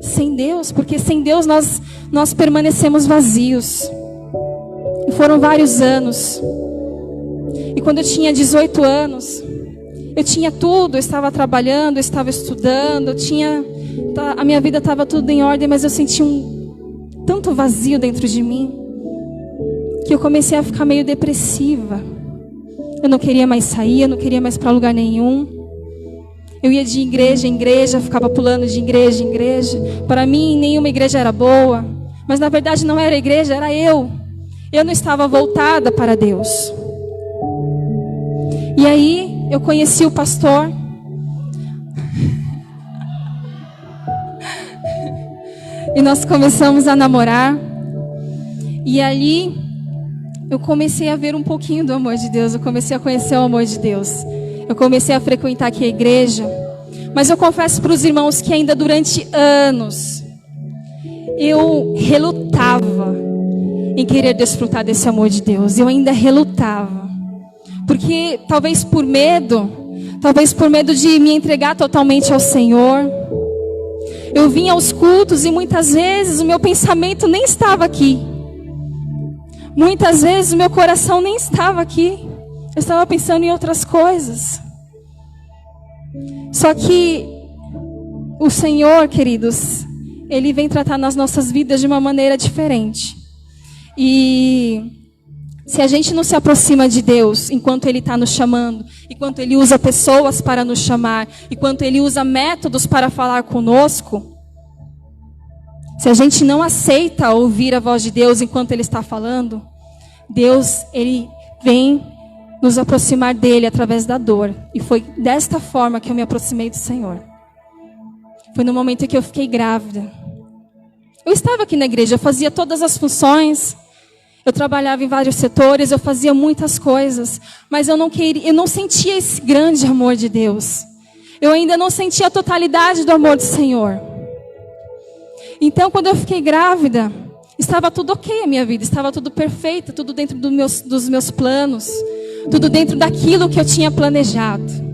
sem Deus, porque sem Deus nós permanecemos vazios. E foram vários anos. E quando eu tinha 18 anos, eu tinha tudo, eu estava trabalhando, eu estava estudando, a minha vida estava tudo em ordem, mas eu senti tanto vazio dentro de mim, que eu comecei a ficar meio depressiva. Eu não queria mais sair, eu não queria mais para lugar nenhum. Eu ia de igreja em igreja, ficava pulando de igreja em igreja. Para mim, nenhuma igreja era boa. Mas na verdade não era a igreja, era eu. Eu não estava voltada para Deus. E aí, eu conheci o pastor. E nós começamos a namorar. E ali eu comecei a ver um pouquinho do amor de Deus. Eu comecei a conhecer o amor de Deus. Eu comecei a frequentar aqui a igreja. Mas eu confesso para os irmãos que ainda durante anos eu relutava em querer desfrutar desse amor de Deus. Eu ainda relutava. Porque talvez por medo de me entregar totalmente ao Senhor, eu vinha aos cultos e muitas vezes o meu pensamento nem estava aqui. Muitas vezes o meu coração nem estava aqui. Eu estava pensando em outras coisas. Só que o Senhor, queridos, Ele vem tratar nas nossas vidas de uma maneira diferente. E se a gente não se aproxima de Deus enquanto Ele está nos chamando, enquanto Ele usa pessoas para nos chamar, enquanto Ele usa métodos para falar conosco, se a gente não aceita ouvir a voz de Deus enquanto Ele está falando, Deus, Ele vem nos aproximar dEle através da dor. E foi desta forma que eu me aproximei do Senhor. Foi no momento em que eu fiquei grávida. Eu estava aqui na igreja, eu fazia todas as funções, eu trabalhava em vários setores, eu fazia muitas coisas, mas eu não sentia esse grande amor de Deus. Eu ainda não sentia a totalidade do amor do Senhor. Então, quando eu fiquei grávida, estava tudo ok a minha vida, estava tudo perfeito, tudo dentro dos meus planos, tudo dentro daquilo que eu tinha planejado.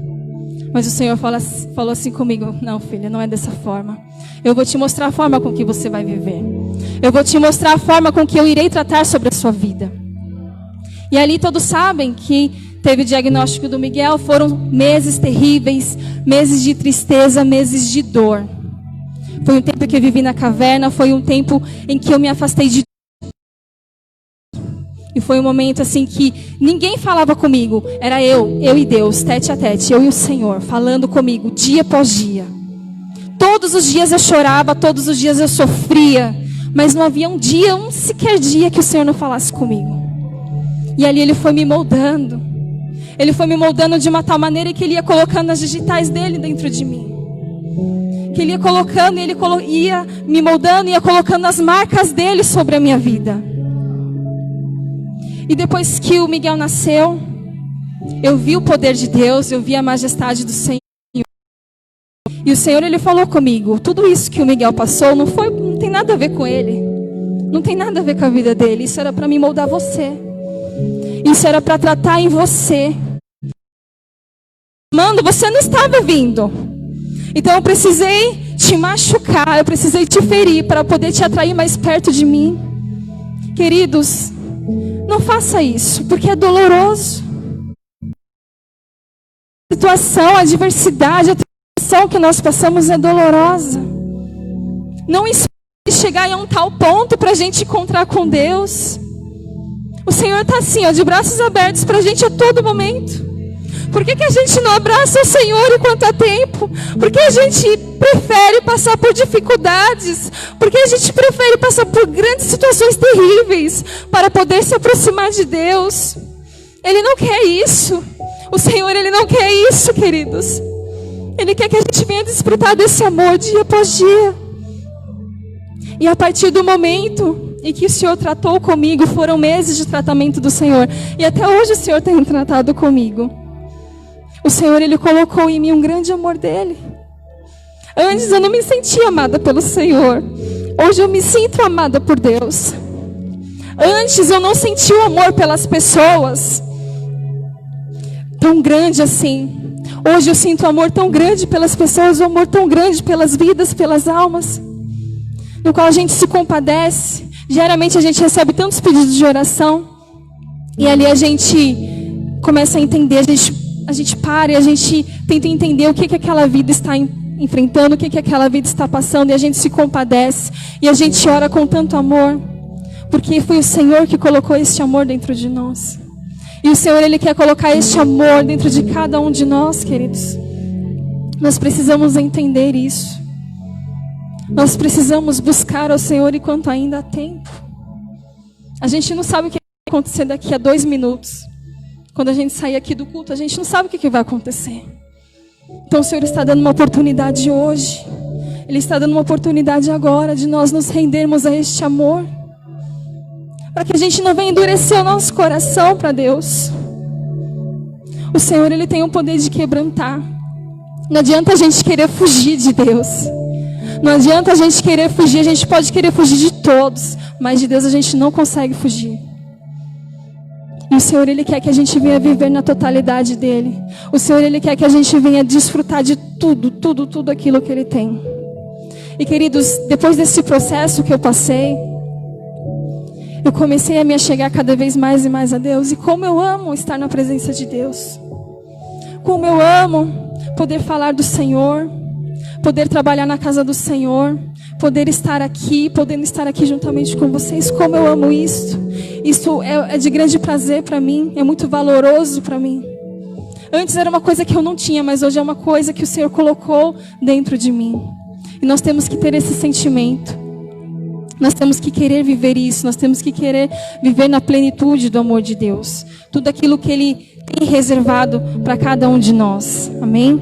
Mas o Senhor falou assim comigo: não, filha, não é dessa forma. Eu vou te mostrar a forma com que você vai viver. Eu vou te mostrar a forma com que eu irei tratar sobre a sua vida. E ali todos sabem que teve o diagnóstico do Miguel. Foram meses terríveis, meses de tristeza, meses de dor. Foi um tempo que eu vivi na caverna, foi um tempo em que eu me afastei de... E foi um momento assim que ninguém falava comigo. Era eu e Deus, tete a tete, eu e o Senhor, falando comigo, dia após dia. Todos os dias eu chorava, todos os dias eu sofria, mas não havia um sequer dia que o Senhor não falasse comigo. E ali Ele foi me moldando. Ele foi me moldando de uma tal maneira que Ele ia colocando as digitais dEle dentro de mim. Que Ele ia colocando, ia me moldando, ia colocando as marcas dEle sobre a minha vida. E depois que o Miguel nasceu, eu vi o poder de Deus, eu vi a majestade do Senhor. E o Senhor, Ele falou comigo: tudo isso que o Miguel passou não tem nada a ver com ele. Não tem nada a ver com a vida dele. Isso era para me moldar você. Isso era para tratar em você. Mano, você não estava vindo. Então eu precisei te machucar, eu precisei te ferir para poder te atrair mais perto de mim. Queridos, não faça isso, porque é doloroso. A situação, a adversidade, a situação que nós passamos é dolorosa. Não espere chegar a um tal ponto para a gente encontrar com Deus. O Senhor está assim, ó, de braços abertos para a gente a todo momento. Por que a gente não abraça o Senhor enquanto há tempo? Por que a gente prefere passar por dificuldades? Por que a gente prefere passar por grandes situações terríveis para poder se aproximar de Deus? Ele não quer isso. O Senhor, Ele não quer isso, queridos. Ele quer que a gente venha desfrutar desse amor dia após dia. E a partir do momento em que o Senhor tratou comigo, foram meses de tratamento do Senhor. E até hoje o Senhor tem tratado comigo. O Senhor, Ele colocou em mim um grande amor dEle. Antes eu não me sentia amada pelo Senhor. Hoje eu me sinto amada por Deus. Antes eu não sentia o amor pelas pessoas tão grande assim. Hoje eu sinto um amor tão grande pelas pessoas, um amor tão grande pelas vidas, pelas almas, no qual a gente se compadece. Diariamente a gente recebe tantos pedidos de oração. E ali a gente começa a entender, a gente para e a gente tenta entender o que aquela vida está enfrentando, o que aquela vida está passando, e a gente se compadece, e a gente ora com tanto amor, porque foi o Senhor que colocou este amor dentro de nós. E o Senhor, Ele quer colocar este amor dentro de cada um de nós, queridos. Nós precisamos entender isso. Nós precisamos buscar ao Senhor enquanto ainda há tempo. A gente não sabe o que vai acontecer daqui a 2 minutos. Quando a gente sair aqui do culto, a gente não sabe o que vai acontecer. Então o Senhor está dando uma oportunidade hoje. Ele Ele está dando uma oportunidade agora de nós nos rendermos a este amor. Para que a gente não venha endurecer o nosso coração para Deus. O Senhor, Ele tem o poder de quebrantar. Não adianta a gente querer fugir de Deus. Não adianta a gente querer fugir. A gente pode querer fugir de todos, mas de Deus a gente não consegue fugir. E o Senhor, Ele quer que a gente venha viver na totalidade dEle. O Senhor, Ele quer que a gente venha desfrutar de tudo aquilo que Ele tem. E queridos, depois desse processo que eu passei, eu comecei a me achegar cada vez mais e mais a Deus. E como eu amo estar na presença de Deus. Como eu amo poder falar do Senhor. Poder trabalhar na casa do Senhor. Poder estar aqui, podendo estar aqui juntamente com vocês. Como eu amo isso. Isso é de grande prazer para mim. É muito valoroso para mim. Antes era uma coisa que eu não tinha, mas hoje é uma coisa que o Senhor colocou dentro de mim. E nós temos que ter esse sentimento. Nós temos que querer viver isso. Nós temos que querer viver na plenitude do amor de Deus. Tudo aquilo que Ele tem reservado para cada um de nós. Amém?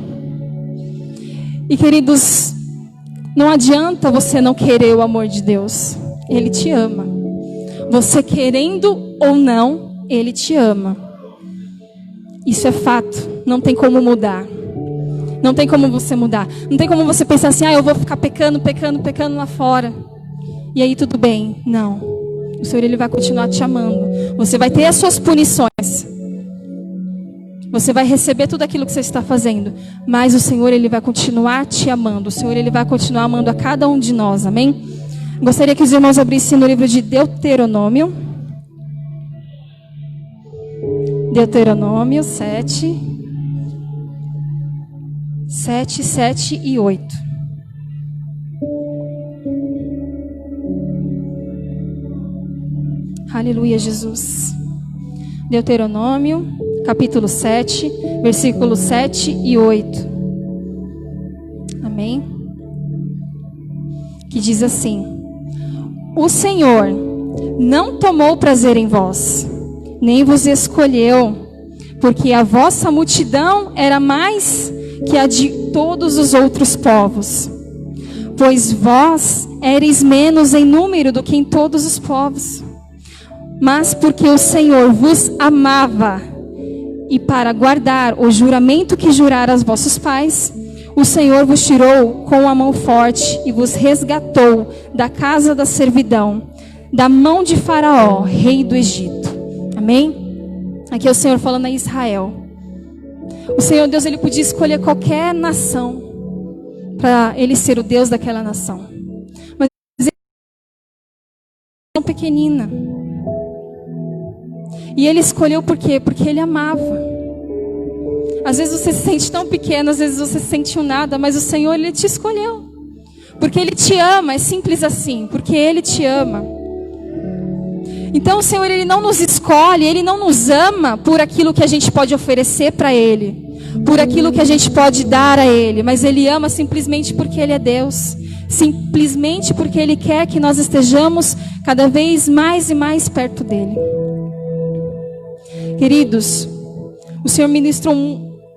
E queridos, não adianta você não querer o amor de Deus. Ele te ama. Você querendo ou não, Ele te ama. Isso é fato. Não tem como mudar. Não tem como você mudar. Não tem como você pensar assim, eu vou ficar pecando lá fora. E aí tudo bem. Não. O Senhor, Ele vai continuar te amando. Você vai ter as suas punições. Você vai receber tudo aquilo que você está fazendo. Mas o Senhor, Ele vai continuar te amando. O Senhor, Ele vai continuar amando a cada um de nós. Amém? Gostaria que os irmãos abrissem no livro de Deuteronômio. Deuteronômio 7, 7 e 8. Aleluia, Jesus. Deuteronômio, capítulo 7, versículos 7 e 8. Amém? Que diz assim: O Senhor não tomou prazer em vós, nem vos escolheu, porque a vossa multidão era mais que a de todos os outros povos. Pois vós éreis menos em número do que em todos os povos. Mas porque o Senhor vos amava, e para guardar o juramento que jurara aos vossos pais, o Senhor vos tirou com a mão forte e vos resgatou da casa da servidão, da mão de Faraó, rei do Egito. Amém? Aqui é o Senhor falando a Israel. O Senhor Deus, Ele podia escolher qualquer nação para Ele ser o Deus daquela nação. Mas Ele é tão pequenina. E Ele escolheu por quê? Porque Ele amava. Às vezes você se sente tão pequeno, às vezes você se sente um nada, mas o Senhor, Ele te escolheu. Porque Ele te ama, é simples assim. Porque Ele te ama. Então o Senhor, Ele não nos escolhe, Ele não nos ama por aquilo que a gente pode oferecer para Ele, por aquilo que a gente pode dar a Ele, mas Ele ama simplesmente porque Ele é Deus, simplesmente porque Ele quer que nós estejamos cada vez mais e mais perto dEle. Queridos, o Senhor ministrou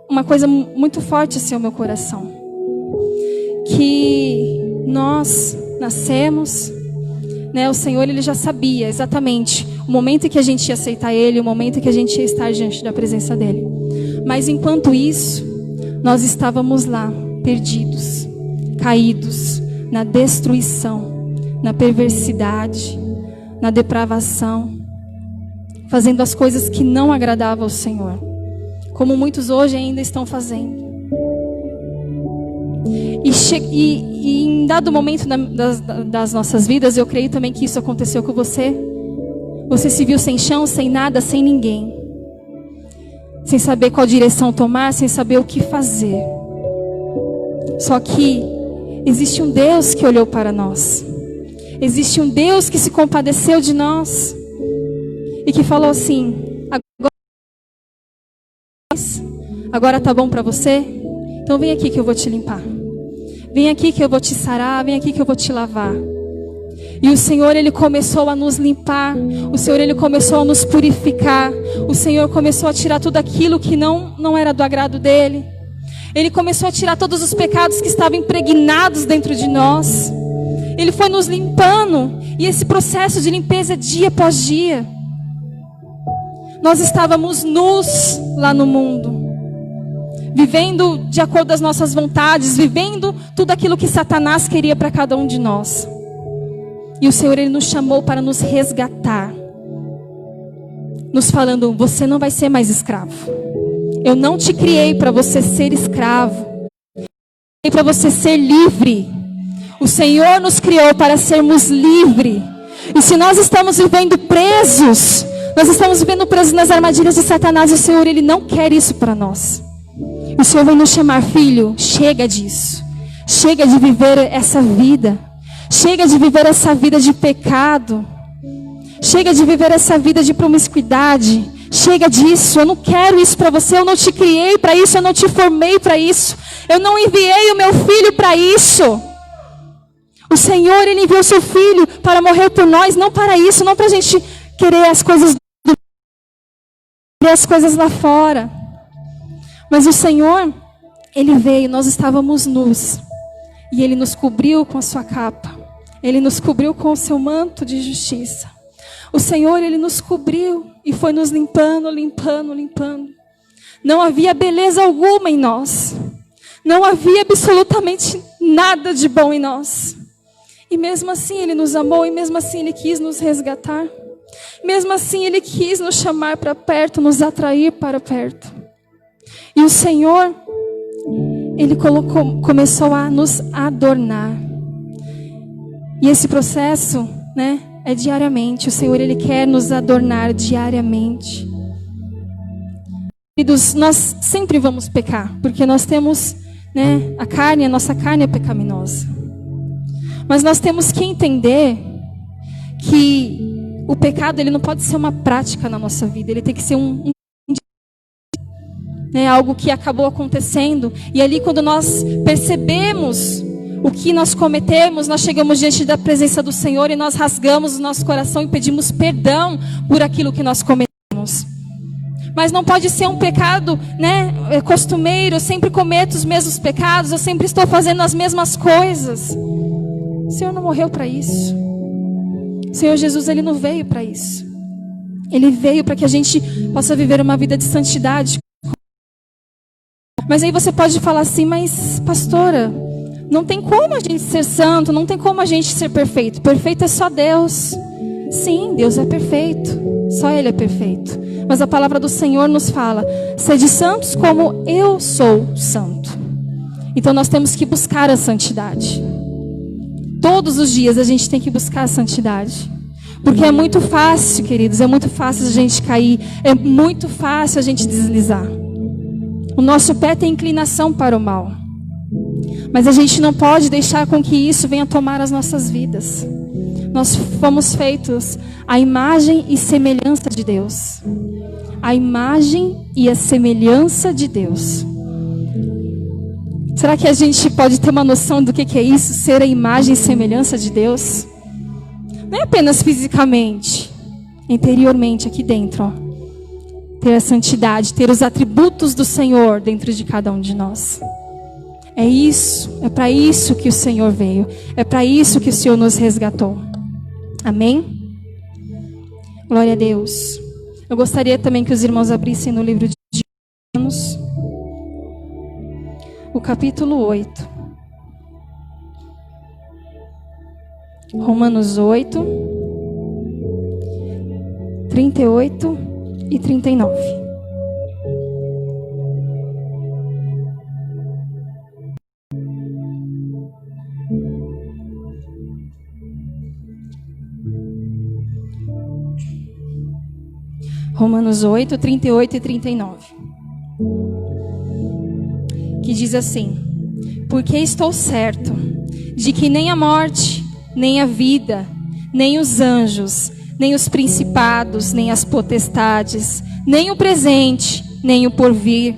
uma coisa muito forte assim ao meu coração, que nós nascemos, né, o Senhor, Ele já sabia exatamente o momento em que a gente ia aceitar Ele, o momento em que a gente ia estar diante da presença dEle. Mas enquanto isso, nós estávamos lá, perdidos, caídos, na destruição, na perversidade, na depravação, fazendo as coisas que não agradavam ao Senhor, como muitos hoje ainda estão fazendo. E em dado momento das nossas vidas, eu creio também que isso aconteceu com você. Você se viu sem chão, sem nada, sem ninguém. Sem saber qual direção tomar, sem saber o que fazer. Só que existe um Deus que olhou para nós. Existe um Deus que se compadeceu de nós. E que falou assim: agora tá bom para você? Então vem aqui que eu vou te limpar. Vem aqui que eu vou te sarar, vem aqui que eu vou te lavar. E o Senhor, Ele começou a nos limpar. O Senhor, Ele começou a nos purificar. O Senhor começou a tirar tudo aquilo que não era do agrado dEle. Ele começou a tirar todos os pecados que estavam impregnados dentro de nós. Ele foi nos limpando. E esse processo de limpeza dia após dia. Nós estávamos nus lá no mundo. Vivendo de acordo com as nossas vontades. Vivendo tudo aquilo que Satanás queria para cada um de nós. E o Senhor, Ele nos chamou para nos resgatar. Nos falando, você não vai ser mais escravo. Eu não te criei para você ser escravo. Eu criei para você ser livre. O Senhor nos criou para sermos livres. E se nós estamos vivendo presos, nós estamos vivendo presos nas armadilhas de Satanás, o Senhor, Ele não quer isso para nós. O Senhor vai nos chamar, filho, chega disso. Chega de viver essa vida. Chega de viver essa vida de pecado. Chega de viver essa vida de promiscuidade. Chega disso, eu não quero isso para você. Eu não te criei para isso, eu não te formei para isso. Eu não enviei o meu filho para isso. O Senhor, Ele enviou o seu filho para morrer por nós, não para isso, não para a gente querer as coisas lá fora. Mas o Senhor, Ele veio, nós estávamos nus. E Ele nos cobriu com a sua capa. Ele nos cobriu com o seu manto de justiça. O Senhor, Ele nos cobriu e foi nos limpando, limpando, limpando. Não havia beleza alguma em nós. Não havia absolutamente nada de bom em nós. E mesmo assim Ele nos amou, e mesmo assim Ele quis nos resgatar. Mesmo assim Ele quis nos chamar para perto, nos atrair para perto. E o Senhor, Ele começou a nos adornar. E esse processo, né, é diariamente. O Senhor, Ele quer nos adornar diariamente. Queridos, nós sempre vamos pecar, porque nós temos, né, a nossa carne é pecaminosa. Mas nós temos que entender que o pecado, ele não pode ser uma prática na nossa vida. Ele tem que ser algo que acabou acontecendo. E ali, quando nós percebemos o que nós cometemos, nós chegamos diante da presença do Senhor e nós rasgamos o nosso coração e pedimos perdão por aquilo que nós cometemos. Mas não pode ser um pecado, né, costumeiro. Eu sempre cometo os mesmos pecados, eu sempre estou fazendo as mesmas coisas. O Senhor não morreu para isso. O Senhor Jesus, Ele não veio para isso. Ele veio para que a gente possa viver uma vida de santidade. Mas aí você pode falar assim, mas pastora, não tem como a gente ser santo, não tem como a gente ser perfeito. Perfeito é só Deus. Sim, Deus é perfeito. Só Ele é perfeito. Mas a palavra do Senhor nos fala, sede santos como eu sou santo. Então nós temos que buscar a santidade. Todos os dias a gente tem que buscar a santidade. Porque é muito fácil, queridos, é muito fácil a gente cair. É muito fácil a gente deslizar. O nosso pé tem inclinação para o mal. Mas a gente não pode deixar com que isso venha tomar as nossas vidas. Nós fomos feitos à imagem e semelhança de Deus. A imagem e a semelhança de Deus. Será que a gente pode ter uma noção do que é isso? Ser a imagem e semelhança de Deus? Não é apenas fisicamente, interiormente, aqui dentro, ó. Ter a santidade, ter os atributos do Senhor dentro de cada um de nós. É isso, é para isso que o Senhor veio. É para isso que o Senhor nos resgatou. Amém? Glória a Deus. Eu gostaria também que os irmãos abrissem no livro de Romanos, o capítulo 8. Romanos 8, 38 e 39. Romanos 8, 38 e 39. Que diz assim: porque estou certo de que nem a morte, nem a vida, nem os anjos, nem os principados, nem as potestades, nem o presente, nem o porvir,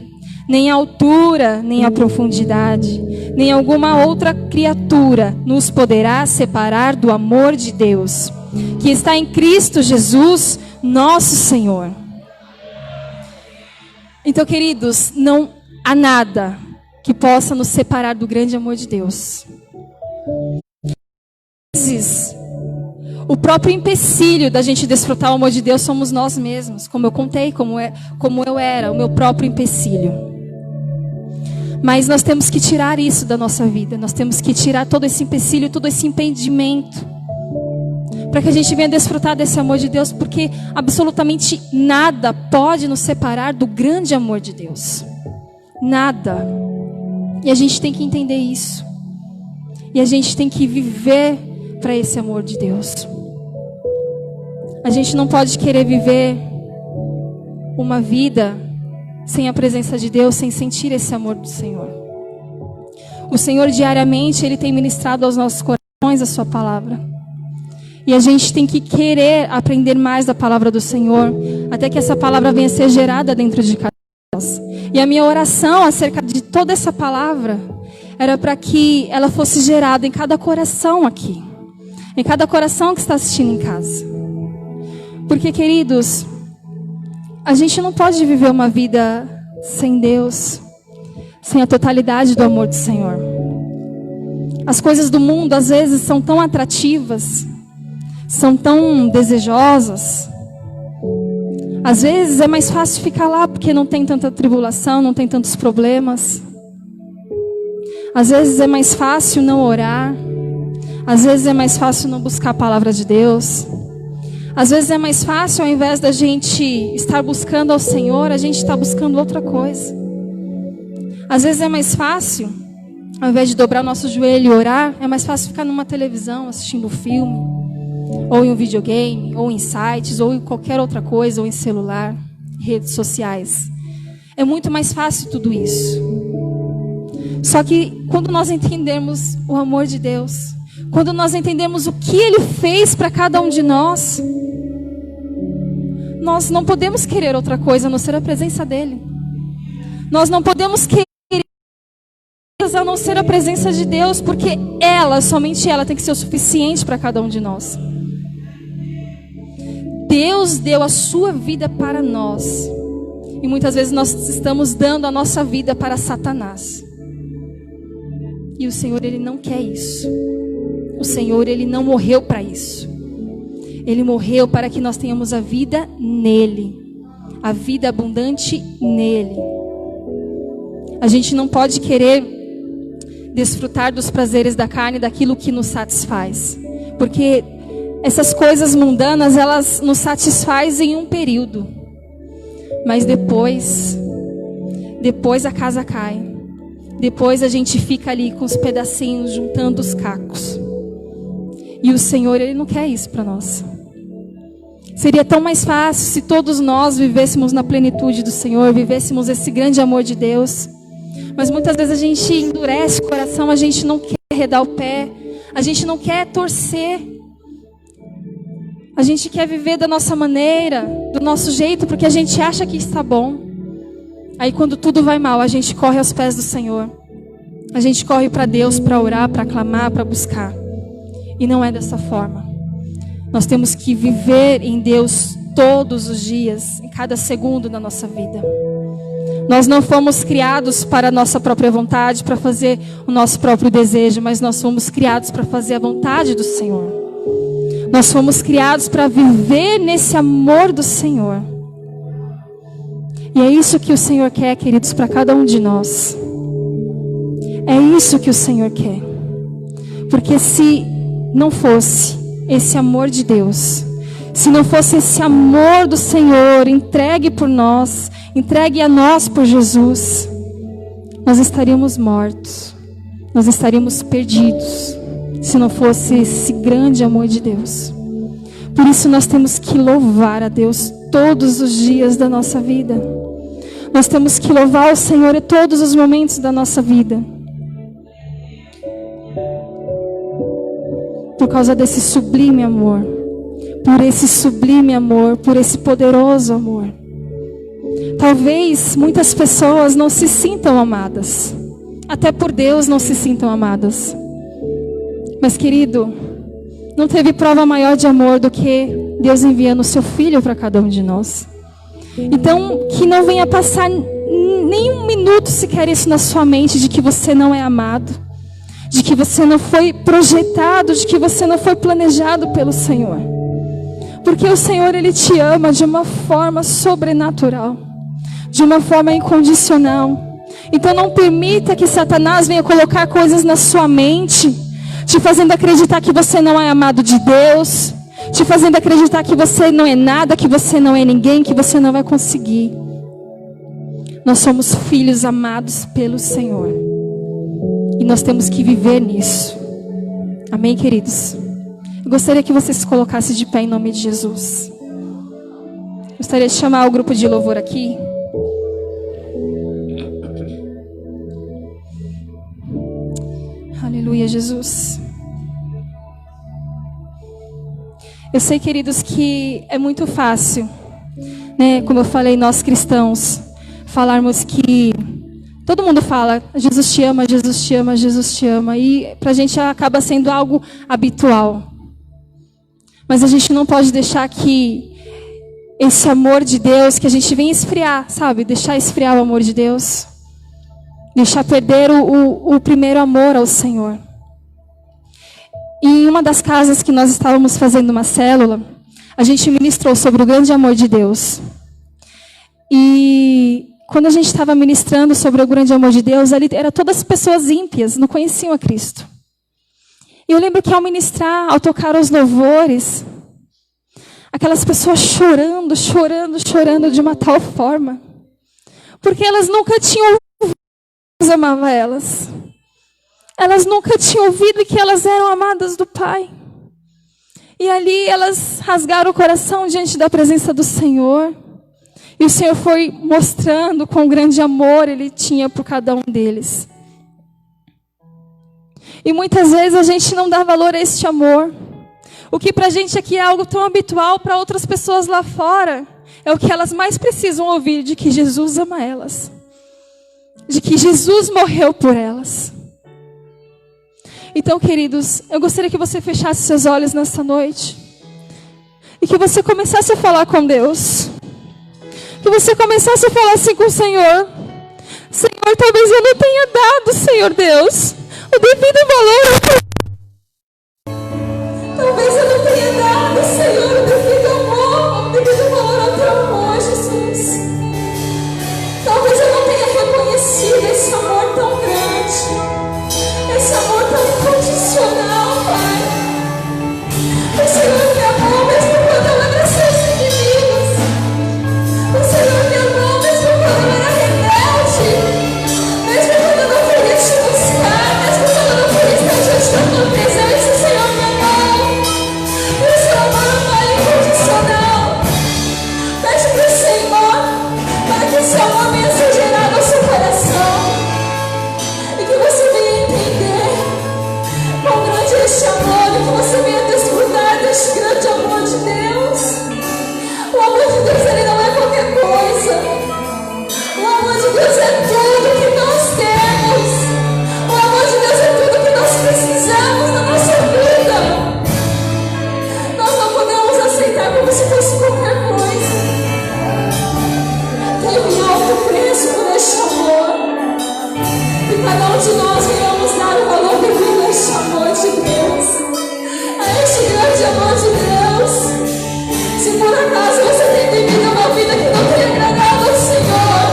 nem a altura, nem a profundidade, nem alguma outra criatura nos poderá separar do amor de Deus, que está em Cristo Jesus, nosso Senhor. Então, queridos, não há nada que possa nos separar do grande amor de Deus. Às vezes, o próprio empecilho da gente desfrutar o amor de Deus somos nós mesmos, como eu contei, como eu era, o meu próprio empecilho. Mas nós temos que tirar isso da nossa vida, nós temos que tirar todo esse empecilho, todo esse impedimento, para que a gente venha desfrutar desse amor de Deus, porque absolutamente nada pode nos separar do grande amor de Deus. Nada. E a gente tem que entender isso. E a gente tem que viver para esse amor de Deus. A gente não pode querer viver uma vida sem a presença de Deus, sem sentir esse amor do Senhor. O Senhor diariamente, Ele tem ministrado aos nossos corações a sua palavra. E a gente tem que querer aprender mais da palavra do Senhor, até que essa palavra venha a ser gerada dentro de cada um de nós. E a minha oração acerca de toda essa palavra era para que ela fosse gerada em cada coração aqui, em cada coração que está assistindo em casa. Porque, queridos, a gente não pode viver uma vida sem Deus, sem a totalidade do amor do Senhor. As coisas do mundo às vezes são tão atrativas, são tão desejosas. Às vezes é mais fácil ficar lá porque não tem tanta tribulação, não tem tantos problemas. Às vezes é mais fácil não orar. Às vezes é mais fácil não buscar a palavra de Deus. Às vezes é mais fácil, ao invés da gente estar buscando ao Senhor, a gente está buscando outra coisa. Às vezes é mais fácil, ao invés de dobrar o nosso joelho e orar, é mais fácil ficar numa televisão assistindo um filme, ou em um videogame, ou em sites, ou em qualquer outra coisa, ou em celular, redes sociais. É muito mais fácil tudo isso. Só que quando nós entendemos o amor de Deus, quando nós entendemos o que Ele fez para cada um de nós, nós não podemos querer outra coisa a não ser a presença dEle. Nós não podemos querer a não ser a presença de Deus, porque ela, somente ela, tem que ser o suficiente para cada um de nós. Deus deu a sua vida para nós. E muitas vezes nós estamos dando a nossa vida para Satanás. E o Senhor, Ele não quer isso. O Senhor, Ele não morreu para isso. Ele morreu para que nós tenhamos a vida nele. A vida abundante nele. A gente não pode querer desfrutar dos prazeres da carne, daquilo que nos satisfaz. Porque essas coisas mundanas, elas nos satisfazem em um período. Mas depois a casa cai. Depois a gente fica ali com os pedacinhos, juntando os cacos. E o Senhor, Ele não quer isso para nós. Seria tão mais fácil se todos nós vivêssemos na plenitude do Senhor, vivêssemos esse grande amor de Deus. Mas muitas vezes a gente endurece o coração, a gente não quer arredar o pé, a gente não quer torcer. A gente quer viver da nossa maneira, do nosso jeito, porque a gente acha que está bom. Aí quando tudo vai mal, a gente corre aos pés do Senhor. A gente corre para Deus para orar, para clamar, para buscar. E não é dessa forma. Nós temos que viver em Deus todos os dias, em cada segundo da nossa vida. Nós não fomos criados para a nossa própria vontade, para fazer o nosso próprio desejo, mas nós fomos criados para fazer a vontade do Senhor. Nós fomos criados para viver nesse amor do Senhor. E é isso que o Senhor quer, queridos, para cada um de nós. É isso que o Senhor quer. Porque se não fosse esse amor de Deus, se não fosse esse amor do Senhor entregue por nós, entregue a nós por Jesus, nós estaríamos mortos, nós estaríamos perdidos, se não fosse esse grande amor de Deus. Por isso nós temos que louvar a Deus todos os dias da nossa vida. Nós temos que louvar o Senhor em todos os momentos da nossa vida. Por causa desse sublime amor. Por esse sublime amor, por esse poderoso amor. Talvez muitas pessoas não se sintam amadas. Até por Deus não se sintam amadas. Mas, querido, não teve prova maior de amor do que Deus enviando o seu Filho para cada um de nós. Então, que não venha passar nem um minuto sequer isso na sua mente de que você não é amado, de que você não foi projetado, de que você não foi planejado pelo Senhor. Porque o Senhor, Ele te ama de uma forma sobrenatural, de uma forma incondicional. Então não permita que Satanás venha colocar coisas na sua mente, te fazendo acreditar que você não é amado de Deus, te fazendo acreditar que você não é nada, que você não é ninguém, que você não vai conseguir. Nós somos filhos amados pelo Senhor. E nós temos que viver nisso. Amém, queridos? Eu gostaria que você se colocasse de pé em nome de Jesus. Gostaria de chamar o grupo de louvor aqui. Aleluia, Jesus. Eu sei, queridos, que é muito fácil, né? Como eu falei, nós cristãos, falarmos que todo mundo fala, Jesus te ama, Jesus te ama, Jesus te ama. E pra gente acaba sendo algo habitual. Mas a gente não pode deixar que esse amor de Deus, que a gente vem esfriar, sabe? Deixar esfriar o amor de Deus. Deixar perder o primeiro amor ao Senhor. E em uma das casas que nós estávamos fazendo uma célula, a gente ministrou sobre o grande amor de Deus. E quando a gente estava ministrando sobre o grande amor de Deus, ali eram todas pessoas ímpias, não conheciam a Cristo. E eu lembro que ao ministrar, ao tocar os louvores, aquelas pessoas chorando, chorando, chorando de uma tal forma, porque elas nunca tinham ouvido que Deus amava elas. Elas nunca tinham ouvido que elas eram amadas do Pai. E ali elas rasgaram o coração diante da presença do Senhor. E o Senhor foi mostrando quão grande amor Ele tinha por cada um deles. E muitas vezes a gente não dá valor a este amor. O que pra gente aqui é algo tão habitual, para outras pessoas lá fora é o que elas mais precisam ouvir, de que Jesus ama elas. De que Jesus morreu por elas. Então, queridos, eu gostaria que você fechasse seus olhos nessa noite. E que você começasse a falar com Deus. Que você começasse a falar assim com o Senhor. Senhor, talvez eu não tenha dado, Senhor Deus, o devido valor. Talvez eu não tenha dado, Senhor, o devido amor, o devido valor ao teu amor, Jesus. Talvez eu não tenha reconhecido esse amor tão grande, esse amor tão incondicional, Pai. O Senhor me amou mesmo quando eu era seus inimigos. O Senhor me amou mesmo quando eu era rebelde, mesmo quando eu não queria te buscar, mesmo quando eu não queria estar diante da tua presença. O Senhor me amou. E o seu amor é um amor incondicional. Pede para o Senhor para que o seu amor venha ser gerado ao seu coração e que você venha entender quão grande é este amor e que você venha desfrutar deste grande amor de Deus. O amor de Deus, ele não é qualquer coisa. O amor de Deus é tudo que nós temos. O amor de Deus é tudo que nós precisamos na nossa vida. Nós não podemos aceitar como se fosse qualquer coisa. Teve alto preço por este amor. E cada um de nós venhamos dar o valor devido a este amor de Deus, a este grande amor de Deus. Se por acaso você tem vivido uma vida que não tem agradado ao Senhor,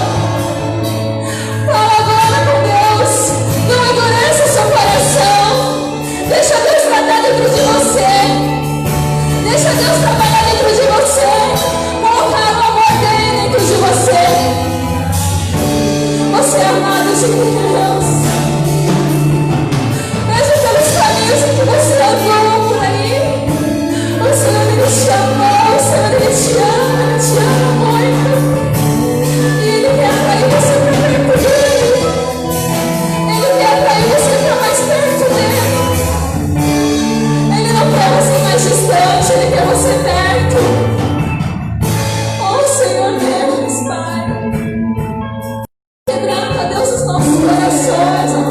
fala agora com Deus. Não endurece o seu coração. Deixa Deus tratar dentro de você. Deixa Deus trabalhar dentro de você. Colocar o amor dele dentro de você. Você é amado de Deus. Mesmo pelos caminhos em que você andou por aí, o Senhor, ele te amou. O Senhor, ele te ama muito. E ele quer atrair você para perto dele. Ele quer atrair você para mais perto dele. Ele não quer você mais distante, ele quer você perto. Oh, Senhor Deus, Pai. Quebranta, Deus, os nossos corações.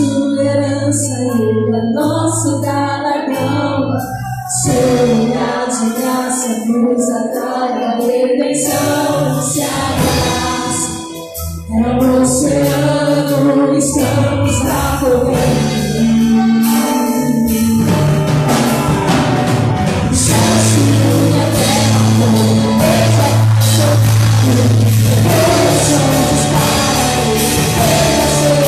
sua herança, Ele é nosso galardão. Seu lugar de graça nos atrai a redenção. Se a graça é um oceano, estamos navegando. O céu se une, a terra muda, Deus vai sofrer. Coração dispara, Ele vai ser.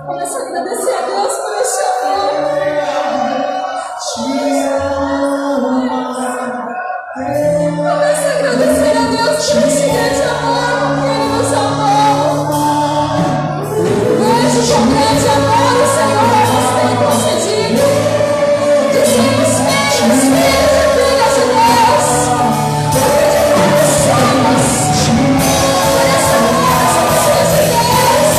Começa a agradecer a Deus por este amor. Começa a agradecer a Deus por este grande amor, porque Ele nos amou. Veja com grande amor o Senhor nos tem concedido de sermos feitos filhos e filhas de Deus. Porque somos por essa graça dos filhos de Deus.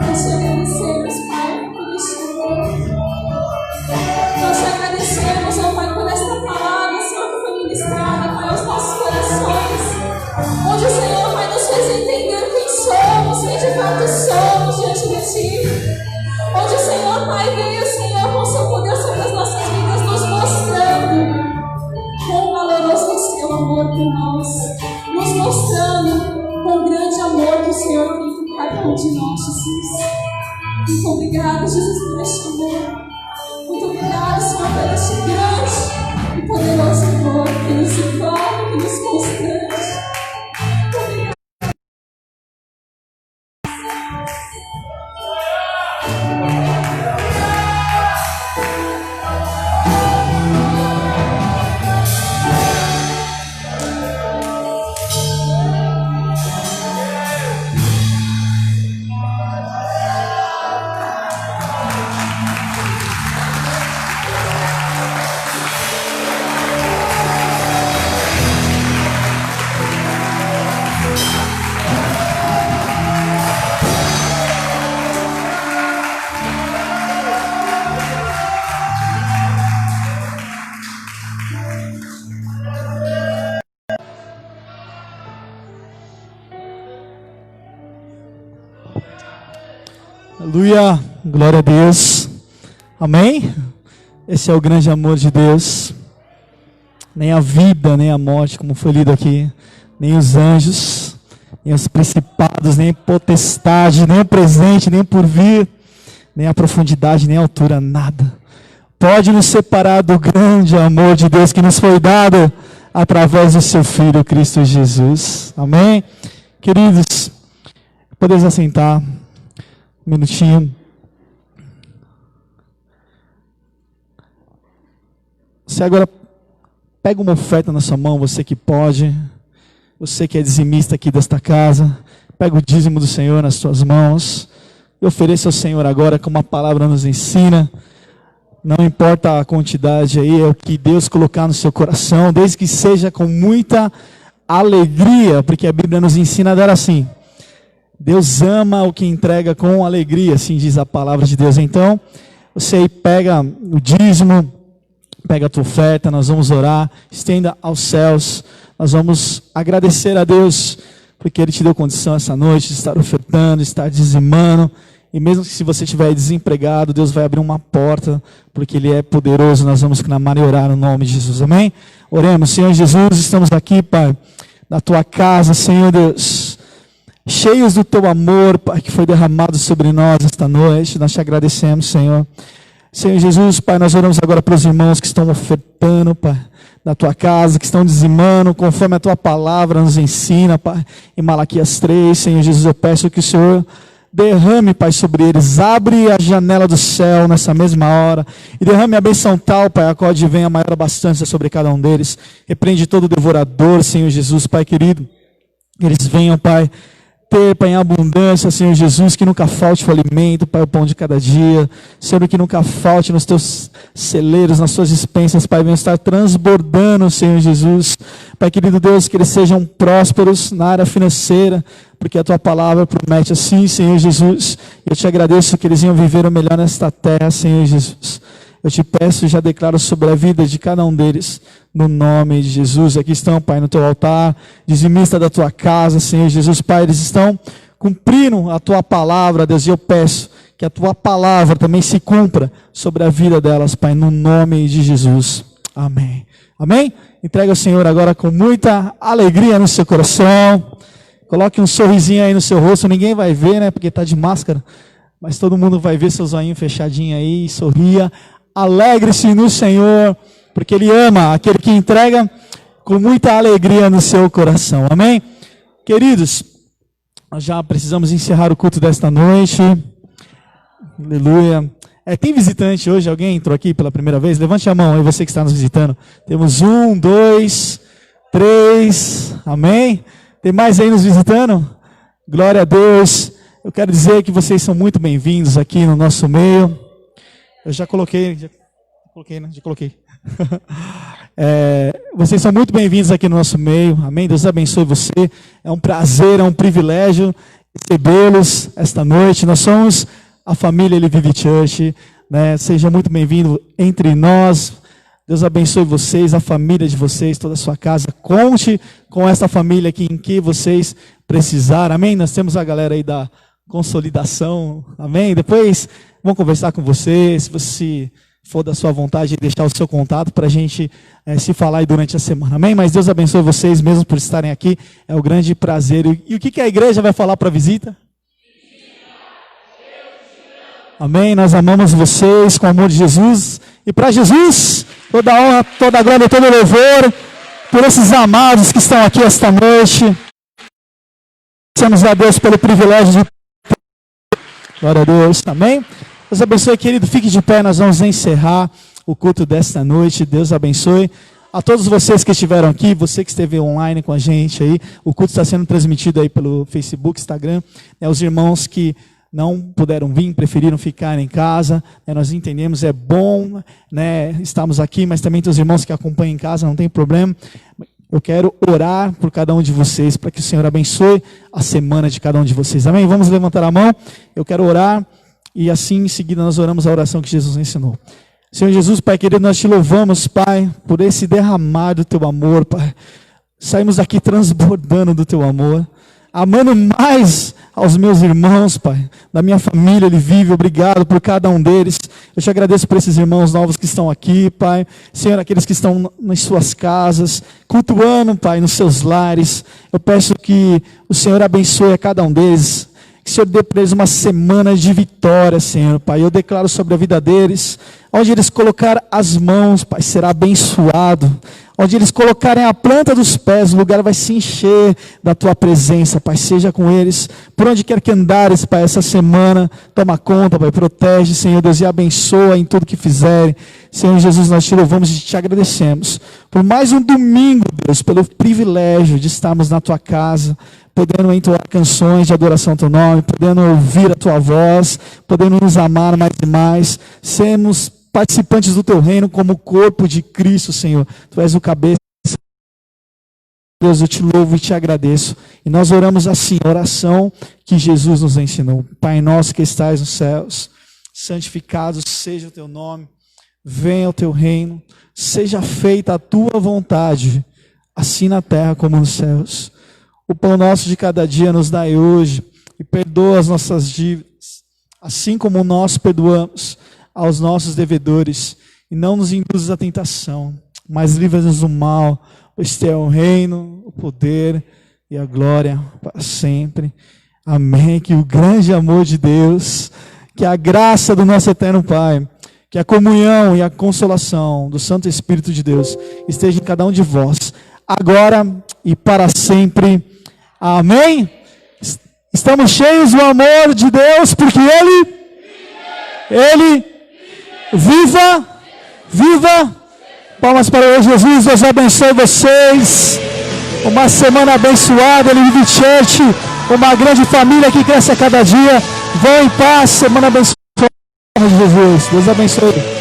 Nós te agradecemos, Pai, por este amor. Nós te agradecemos, ó Pai, por esta palavra, Senhor, que foi ministrada, Pai, aos nossos corações. Onde o Senhor, Pai, nos fez entender quem somos, quem de fato somos diante de Ti. Onde o Senhor, Pai, veio, Senhor, com o seu poder sobre as nossas vidas, nos mostrando quão valoroso é o Seu amor por nós. Nos mostrando quão grande amor que o Senhor tem por cada um de nós, Jesus. Muito obrigada, Jesus, por este amor. Muito obrigada, Senhor, por este grande e poderoso amor que nos envolve, que nos constrange. Muito obrigada. Aleluia, glória a Deus, amém? Esse é o grande amor de Deus. Nem a vida, nem a morte, como foi lido aqui, nem os anjos, nem os principados, nem a potestade, nem o presente, nem o porvir, nem a profundidade, nem a altura, nada pode nos separar do grande amor de Deus que nos foi dado através do seu Filho Cristo Jesus, amém? Queridos, podemos assentar um minutinho. Você agora pega uma oferta na sua mão, você que pode, você que é dizimista aqui desta casa, pega o dízimo do Senhor nas suas mãos e ofereça ao Senhor agora, como a palavra nos ensina. Não importa a quantidade aí, é o que Deus colocar no seu coração, desde que seja com muita alegria, porque a Bíblia nos ensina a dar assim. Deus ama o que entrega com alegria, assim diz a palavra de Deus. Então, você aí pega o dízimo, pega a tua oferta, nós vamos orar, estenda aos céus, nós vamos agradecer a Deus, porque Ele te deu condição essa noite de estar ofertando, de estar dizimando, e mesmo que se você estiver desempregado, Deus vai abrir uma porta, porque Ele é poderoso. Nós vamos clamar e orar no nome de Jesus, amém? Oremos. Senhor Jesus, estamos aqui, Pai, na Tua casa, Senhor Deus, cheios do Teu amor, Pai, que foi derramado sobre nós esta noite. Nós te agradecemos, Senhor. Senhor Jesus, Pai, nós oramos agora para os irmãos que estão ofertando, Pai, na Tua casa, que estão dizimando, conforme a Tua palavra nos ensina, Pai, em Malaquias 3, Senhor Jesus, eu peço que o Senhor derrame, Pai, sobre eles, abre a janela do céu nessa mesma hora, e derrame a bênção tal, Pai, a qual advém a maior abastança sobre cada um deles. Repreende todo devorador, Senhor Jesus, Pai querido, que eles venham, Pai, ter, Pai, em abundância, Senhor Jesus, que nunca falte o alimento, Pai, o pão de cada dia, Senhor, que nunca falte nos Teus celeiros, nas Suas dispensas, Pai, venham estar transbordando, Senhor Jesus, Pai querido Deus, que eles sejam prósperos na área financeira, porque a Tua palavra promete assim, Senhor Jesus. Eu te agradeço que eles iam viver o melhor nesta terra, Senhor Jesus. Eu te peço e já declaro sobre a vida de cada um deles, no nome de Jesus. Aqui estão, Pai, no Teu altar, dizimista da Tua casa, Senhor Jesus. Pai, eles estão cumprindo a Tua palavra, Deus, e eu peço que a Tua palavra também se cumpra sobre a vida delas, Pai, no nome de Jesus. Amém. Amém? Entrega ao Senhor agora com muita alegria no seu coração. Coloque um sorrisinho aí no seu rosto, ninguém vai ver, né, porque está de máscara, mas todo mundo vai ver seu zoinho fechadinho aí, sorria, alegre-se no Senhor, porque Ele ama aquele que entrega com muita alegria no seu coração, amém? Queridos, nós já precisamos encerrar o culto desta noite, aleluia. Tem visitante hoje? Alguém entrou aqui pela primeira vez? Levante a mão aí, você que está nos visitando. Temos 1, 2, 3, amém? Tem mais aí nos visitando? Glória a Deus. Eu quero dizer que vocês são muito bem-vindos aqui no nosso meio. Eu já coloquei. Vocês são muito bem-vindos aqui no nosso meio. Amém? Deus abençoe você. É um prazer, é um privilégio recebê-los esta noite. Nós somos a família Live Church, né? Seja muito bem-vindo entre nós. Deus abençoe vocês, a família de vocês, toda a sua casa. Conte com essa família aqui em que vocês precisarem. Amém? Nós temos a galera aí da consolidação. Amém? Depois vamos conversar com você, se você for da sua vontade, deixar o seu contato para a gente se falar aí durante a semana. Amém? Mas Deus abençoe vocês mesmo por estarem aqui. É um grande prazer. E o que a igreja vai falar para a visita? Amém? Nós amamos vocês com o amor de Jesus. E para Jesus, toda a honra, toda a glória, todo o louvor, por esses amados que estão aqui esta noite. Agradecemos a Deus pelo privilégio de... Glória a Deus, amém? Deus abençoe, querido, fique de pé, nós vamos encerrar o culto desta noite. Deus abençoe a todos vocês que estiveram aqui, você que esteve online com a gente aí. O culto está sendo transmitido aí pelo Facebook, Instagram. Os irmãos que não puderam vir, preferiram ficar em casa, nós entendemos, é bom, né, estarmos aqui, mas também tem os irmãos que acompanham em casa, não tem problema. Eu quero orar por cada um de vocês, para que o Senhor abençoe a semana de cada um de vocês, amém? Vamos levantar a mão, eu quero orar, e assim em seguida nós oramos a oração que Jesus ensinou. Senhor Jesus, Pai querido, nós te louvamos, Pai, por esse derramar do teu amor, Pai. Saímos daqui transbordando do teu amor, amando mais aos meus irmãos, Pai, da minha família, Ele vive, obrigado por cada um deles. Eu te agradeço por esses irmãos novos que estão aqui, Pai. Senhor, aqueles que estão nas suas casas, cultuando, Pai, nos seus lares. Eu peço que o Senhor abençoe a cada um deles. Que o Senhor dê para eles uma semana de vitória, Senhor, Pai. Eu declaro sobre a vida deles, onde eles colocar as mãos, Pai, será abençoado. Onde eles colocarem a planta dos pés, o lugar vai se encher da Tua presença, Pai. Seja com eles, por onde quer que andares, Pai, essa semana. Toma conta, Pai, protege, Senhor Deus, e abençoa em tudo que fizerem. Senhor Jesus, nós te louvamos e te agradecemos por mais um domingo, Deus, pelo privilégio de estarmos na Tua casa, podendo entoar canções de adoração ao teu nome, podendo ouvir a tua voz, podendo nos amar mais e mais, sermos participantes do teu reino como corpo de Cristo, Senhor. Tu és o cabeça. Deus, eu te louvo e te agradeço. E nós oramos assim, a oração que Jesus nos ensinou. Pai nosso que estais nos céus, santificado seja o teu nome, venha o teu reino, seja feita a tua vontade, assim na terra como nos céus. O pão nosso de cada dia nos dai hoje, e perdoa as nossas dívidas, assim como nós perdoamos aos nossos devedores, e não nos induzas à tentação, mas livra-nos do mal, pois teu é o reino, o poder e a glória para sempre. Amém. Que o grande amor de Deus, que a graça do nosso eterno Pai, que a comunhão e a consolação do Santo Espírito de Deus esteja em cada um de vós, agora e para sempre. Amém? Estamos cheios do amor de Deus, porque Ele viva. Palmas para o Jesus. Deus abençoe vocês. Uma semana abençoada, Livre Church, uma grande família que cresce a cada dia. Vão em paz, semana abençoada, Jesus. Deus abençoe.